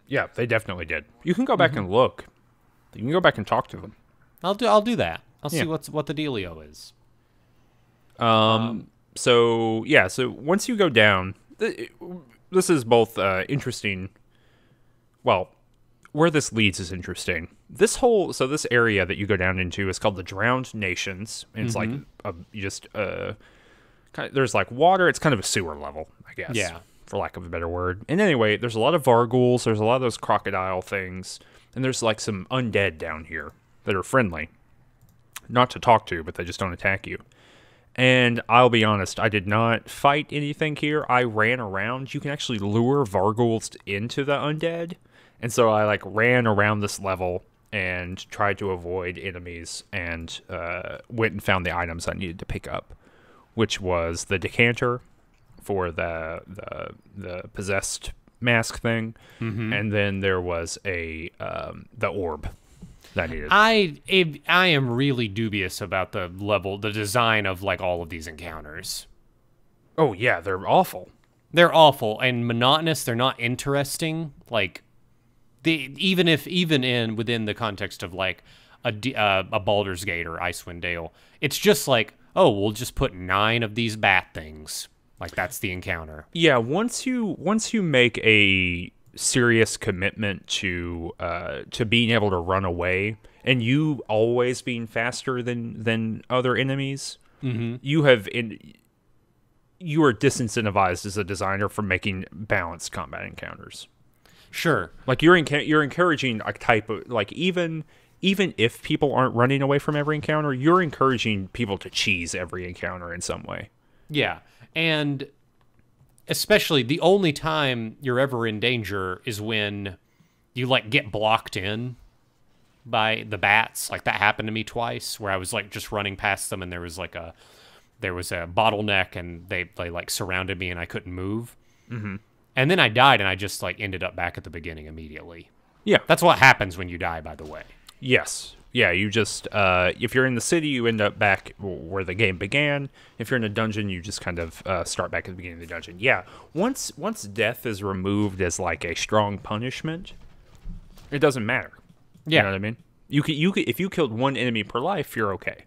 Yeah, they definitely did. You can go back and look. You can go back and talk to them. I'll do that. I'll see what the dealio is. So once you go down, this is both interesting. Well, where this leads is interesting. This area that you go down into is called the Drowned Nations. And it's like there's like water. It's kind of a sewer level, I guess. Yeah. For lack of a better word. And anyway, there's a lot of Varghouls. There's a lot of those crocodile things. And there's like some undead down here that are friendly. Not to talk to, but they just don't attack you. And I'll be honest, I did not fight anything here. I ran around. You can actually lure Varghouls into the undead. And so I like ran around this level and tried to avoid enemies and went and found the items I needed to pick up, which was the decanter for the possessed mask thing, and then there was the orb that I needed. I am really dubious about the design of like all of these encounters. Oh yeah, they're awful. They're awful and monotonous. They're not interesting. Like. Even within the context of like a Baldur's Gate or Icewind Dale, it's just like, oh, we'll just put 9 of these bat things. Like that's the encounter. Yeah, once you make a serious commitment to being able to run away, and you always being faster than other enemies, you are disincentivized as a designer from making balanced combat encounters. Sure. Like you're encouraging a type of like even if people aren't running away from every encounter, you're encouraging people to cheese every encounter in some way. Yeah. And especially the only time you're ever in danger is when you like get blocked in by the bats. Like that happened to me twice where I was like just running past them and there was a bottleneck and they like surrounded me and I couldn't move. Mm-hmm. And then I died, and I just like ended up back at the beginning immediately. Yeah. That's what happens when you die, by the way. Yes. Yeah, you just, if you're in the city, you end up back where the game began. If you're in a dungeon, you just kind of start back at the beginning of the dungeon. Yeah, once death is removed as like a strong punishment, it doesn't matter. Yeah. You know what I mean? You could, if you killed one enemy per life, you're okay.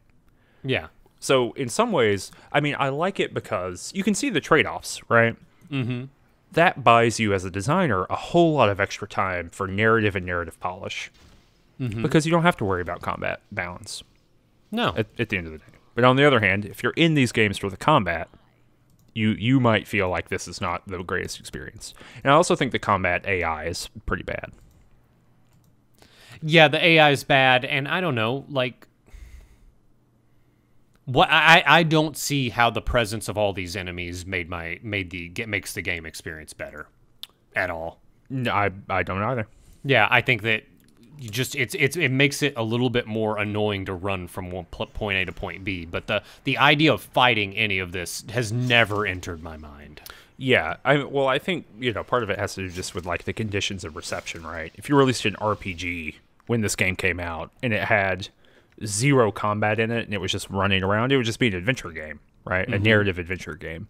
Yeah. So in some ways, I mean, I like it because you can see the trade-offs, right? Mm-hmm. That buys you as a designer a whole lot of extra time for narrative and narrative polish. Mm-hmm. Because you don't have to worry about combat balance. No. At the end of the day. But on the other hand, if you're in these games for the combat, you might feel like this is not the greatest experience. And I also think the combat AI is pretty bad. Yeah, the AI is bad, and I don't know, like, what I don't see how the presence of all these enemies makes the game experience better at all. No, I don't either. Yeah, I think that you just it makes it a little bit more annoying to run from point A to point B. But the idea of fighting any of this has never entered my mind. Yeah, I think part of it has to do just with like the conditions of reception, right? If you released an RPG when this game came out and it had zero combat in it and it was just running around, it would just be an adventure game, right? A narrative adventure game.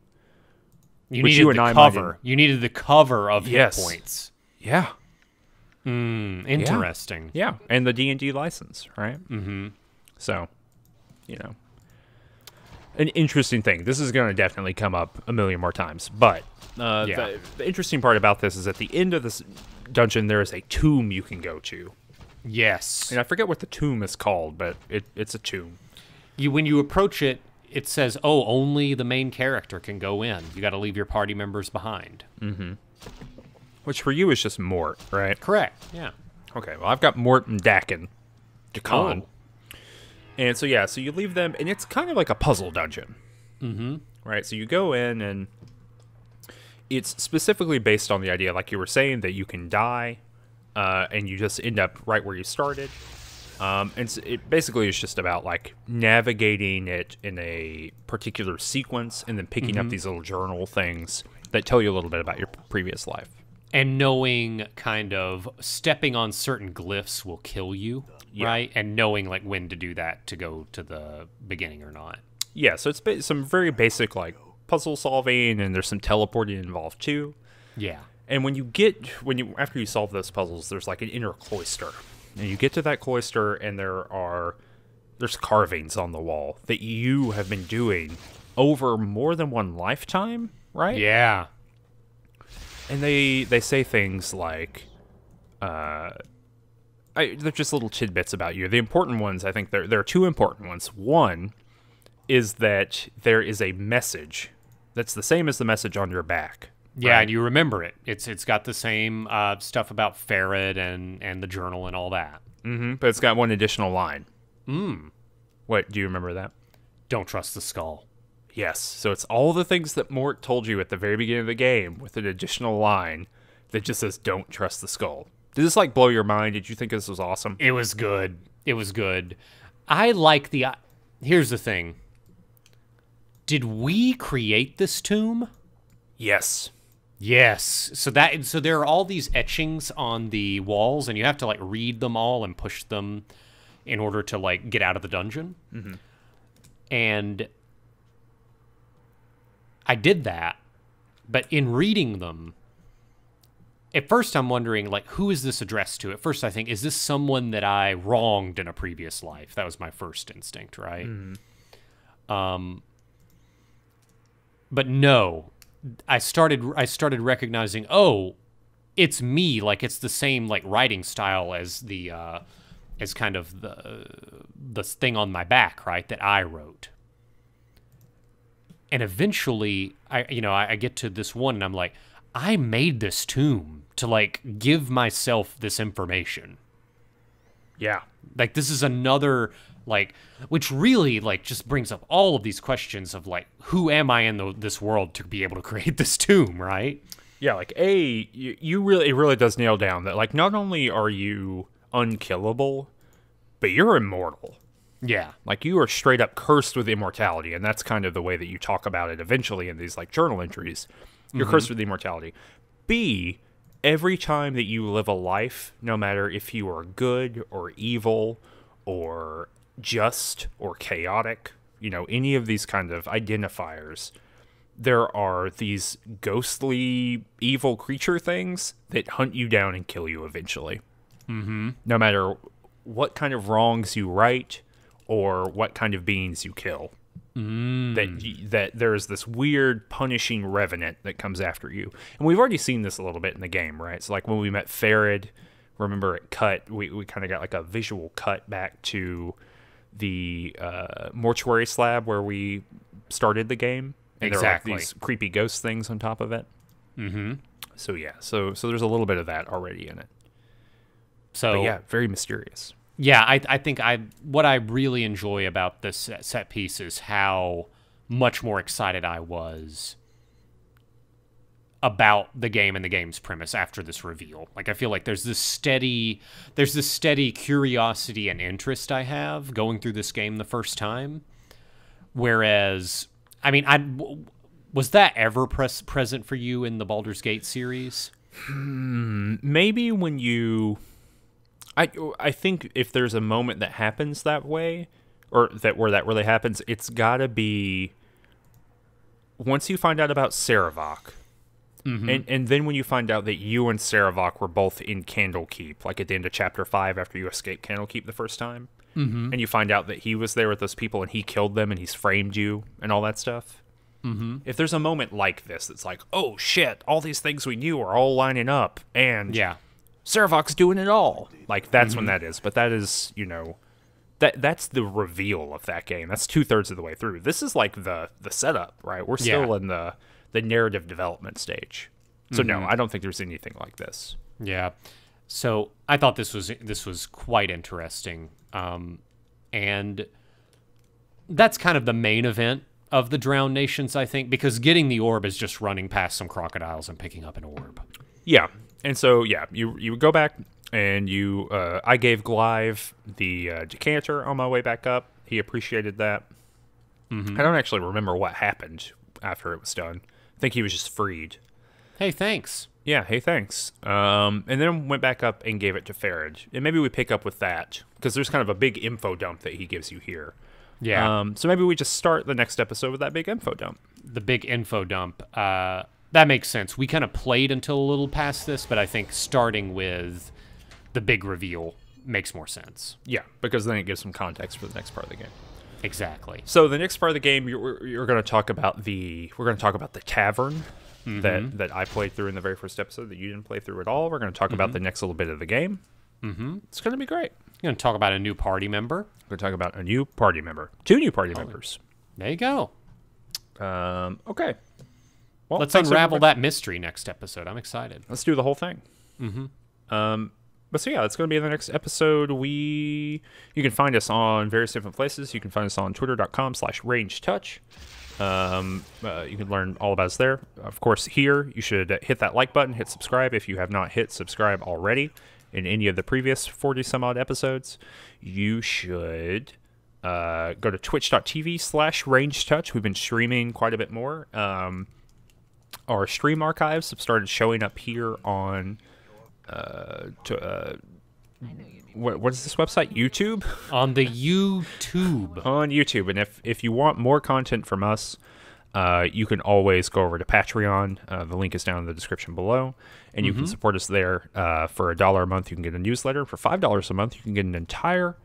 You needed the cover. You needed the cover of hit points. Yeah. Interesting. Yeah, and the D&D license, right? Mm-hmm. So, an interesting thing. This is going to definitely come up a million more times. But the interesting part about this is at the end of this dungeon, there is a tomb you can go to. Yes. And I forget what the tomb is called, but it's a tomb. When you approach it, it says, "Oh, only the main character can go in. You got to leave your party members behind." Mm-hmm. Which for you is just Mort, right? Correct. Yeah. Okay. Well, I've got Mort and Dakin. Dakan. Oh. And so you leave them, and it's kind of like a puzzle dungeon. Mm-hmm. Right? So you go in, and it's specifically based on the idea, like you were saying, that you can die, and you just end up right where you started. And so it basically is just about like navigating it in a particular sequence, and then picking up these little journal things that tell you a little bit about your previous life. And knowing kind of stepping on certain glyphs will kill you, right? And knowing like when to do that to go to the beginning or not. Yeah, so it's some very basic like puzzle solving, and there's some teleporting involved too. Yeah. And after you solve those puzzles, there's like an inner cloister. And you get to that cloister, and there's carvings on the wall that you have been doing over more than one lifetime, right? Yeah. And they say things like, they're just little tidbits about you. The important ones, I think there are two important ones. One is that there is a message that's the same as the message on your back. Yeah, right? And you remember it. It's got the same stuff about Pharod and the journal and all that. Mm-hmm. But it's got one additional line. What, do you remember that? Don't trust the skull. Yes, so it's all the things that Mort told you at the very beginning of the game with an additional line that just says, don't trust the skull. Did this, like, blow your mind? Did you think this was awesome? It was good. It was good. I like here's the thing. Did we create this tomb? Yes. Yes. So there are all these etchings on the walls, and you have to, like, read them all and push them in order to, like, get out of the dungeon. Mm-hmm. And I did that, but in reading them, at first I'm wondering, like, who is this addressed to? At first I think, is this someone that I wronged in a previous life? That was my first instinct, right? Mm. But no, I started recognizing, oh, it's me. Like, it's the same, like, writing style as as kind of the thing on my back, right, that I wrote. And eventually, I get to this one, and I'm like, I made this tomb to, like, give myself this information. Yeah. Like, this is another, like, which really, like, just brings up all of these questions of, like, who am I in this world to be able to create this tomb, right? Yeah, like, it really does nail down that, like, not only are you unkillable, but you're immortal. Yeah. Like, you are straight up cursed with immortality, and that's kind of the way that you talk about it eventually in these, like, journal entries. You're cursed with immortality. B, every time that you live a life, no matter if you are good or evil or just or chaotic, any of these kind of identifiers, there are these ghostly evil creature things that hunt you down and kill you eventually. Mm-hmm. No matter what kind of wrongs you right or what kind of beings you kill. That there's this weird punishing revenant that comes after you. And we've already seen this a little bit in the game, right? So, like, when we met Pharod, remember it cut, we kind of got like a visual cut back to the mortuary slab where we started the game. And Exactly. there are like these creepy ghost things on top of it. Mm-hmm. So yeah, so there's a little bit of that already in it. So But yeah, very mysterious. yeah, I think what I really enjoy about this set piece is how much more excited I was about the game and the game's premise after this reveal. Like, I feel like there's this steady curiosity and interest I have going through this game the first time. Whereas, I mean, was that ever present for you in the Baldur's Gate series? Maybe when you... I think if there's a moment that happens that way, or where that really happens, it's got to be once you find out about Saravok, and then when you find out that you and Saravok were both in Candlekeep, like at the end of Chapter 5 after you escaped Candlekeep the first time, and you find out that he was there with those people and he killed them and he's framed you and all that stuff. If there's a moment like this that's like, oh shit, all these things we knew are all lining up, and Yeah. Saravok's doing it all. Like, that's when that is. But that is, that's the reveal of that game. That's 2/3 of the way through. This is like the setup, right? We're still in the narrative development stage. So no, I don't think there's anything like this. Yeah. So I thought this was quite interesting. And that's kind of the main event of the Drowned Nations, I think, because getting the orb is just running past some crocodiles and picking up an orb. Yeah. And so, yeah, you go back and I gave Glyve the decanter on my way back up. He appreciated that. I don't actually remember what happened after it was done. I think he was just freed. Hey, thanks. Yeah, hey, thanks. And then went back up and gave it to Pharod. And maybe we pick up with that, because there's kind of a big info dump that he gives you here. Yeah. So maybe we just start the next episode with that big info dump. The big info dump. That makes sense. We kind of played until a little past this, but I think starting with the big reveal makes more sense. Yeah, because then it gives some context for the next part of the game. Exactly. So the next part of the game, you're going to talk about the tavern that I played through in the very first episode that you didn't play through at all. We're going to talk about the next little bit of the game. It's going to be great. You're going to talk about a new party member. We're going to talk about a new party member. 2 new party members. There you go. Okay. Well, Let's unravel that mystery next episode. I'm excited. Let's do the whole thing. But so yeah, it's going to be in the next episode. You can find us on various different places. You can find us on twitter.com/rangetouch. You can learn all about us there. Of course, here you should hit that like button, hit subscribe if you have not hit subscribe already in any of the previous 40 some odd episodes. You should go to twitch.tv/rangetouch. We've been streaming quite a bit more. Our stream archives have started showing up here on what is this website? YouTube? On the YouTube. On YouTube. And if you want more content from us, you can always go over to Patreon. The link is down in the description below. And you can support us there. For $1 a month, you can get a newsletter. For $5 a month, you can get an entire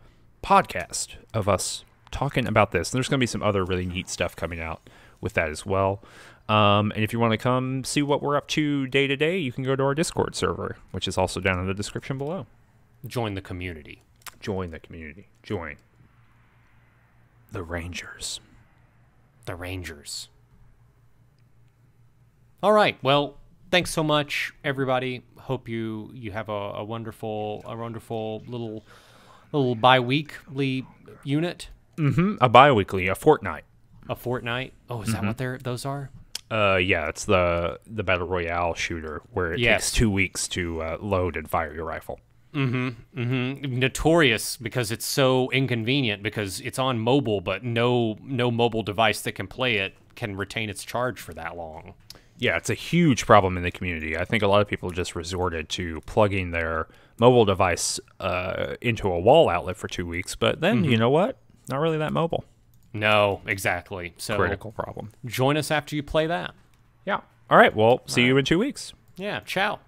podcast of us talking about this. And there's going to be some other really neat stuff coming out with that as well. And if you want to come see what we're up to day to day, you can go to our Discord server, which is also down in the description below. Join the community. Join the community. Join the Rangers. The Rangers. All right. Well, thanks so much, everybody. Hope you have a wonderful little bi-weekly unit. A bi-weekly, a fortnight. A fortnight. Oh, is that what those are? Yeah, it's the Battle Royale shooter where it takes 2 weeks to load and fire your rifle. Notorious because it's so inconvenient because it's on mobile, but no mobile device that can play it can retain its charge for that long. Yeah, it's a huge problem in the community. I think a lot of people just resorted to plugging their mobile device into a wall outlet for 2 weeks, but then, you know what? Not really that mobile. No, exactly. So critical problem. Join us after you play that. Yeah. All right. Well, see you in 2 weeks. Yeah. Ciao.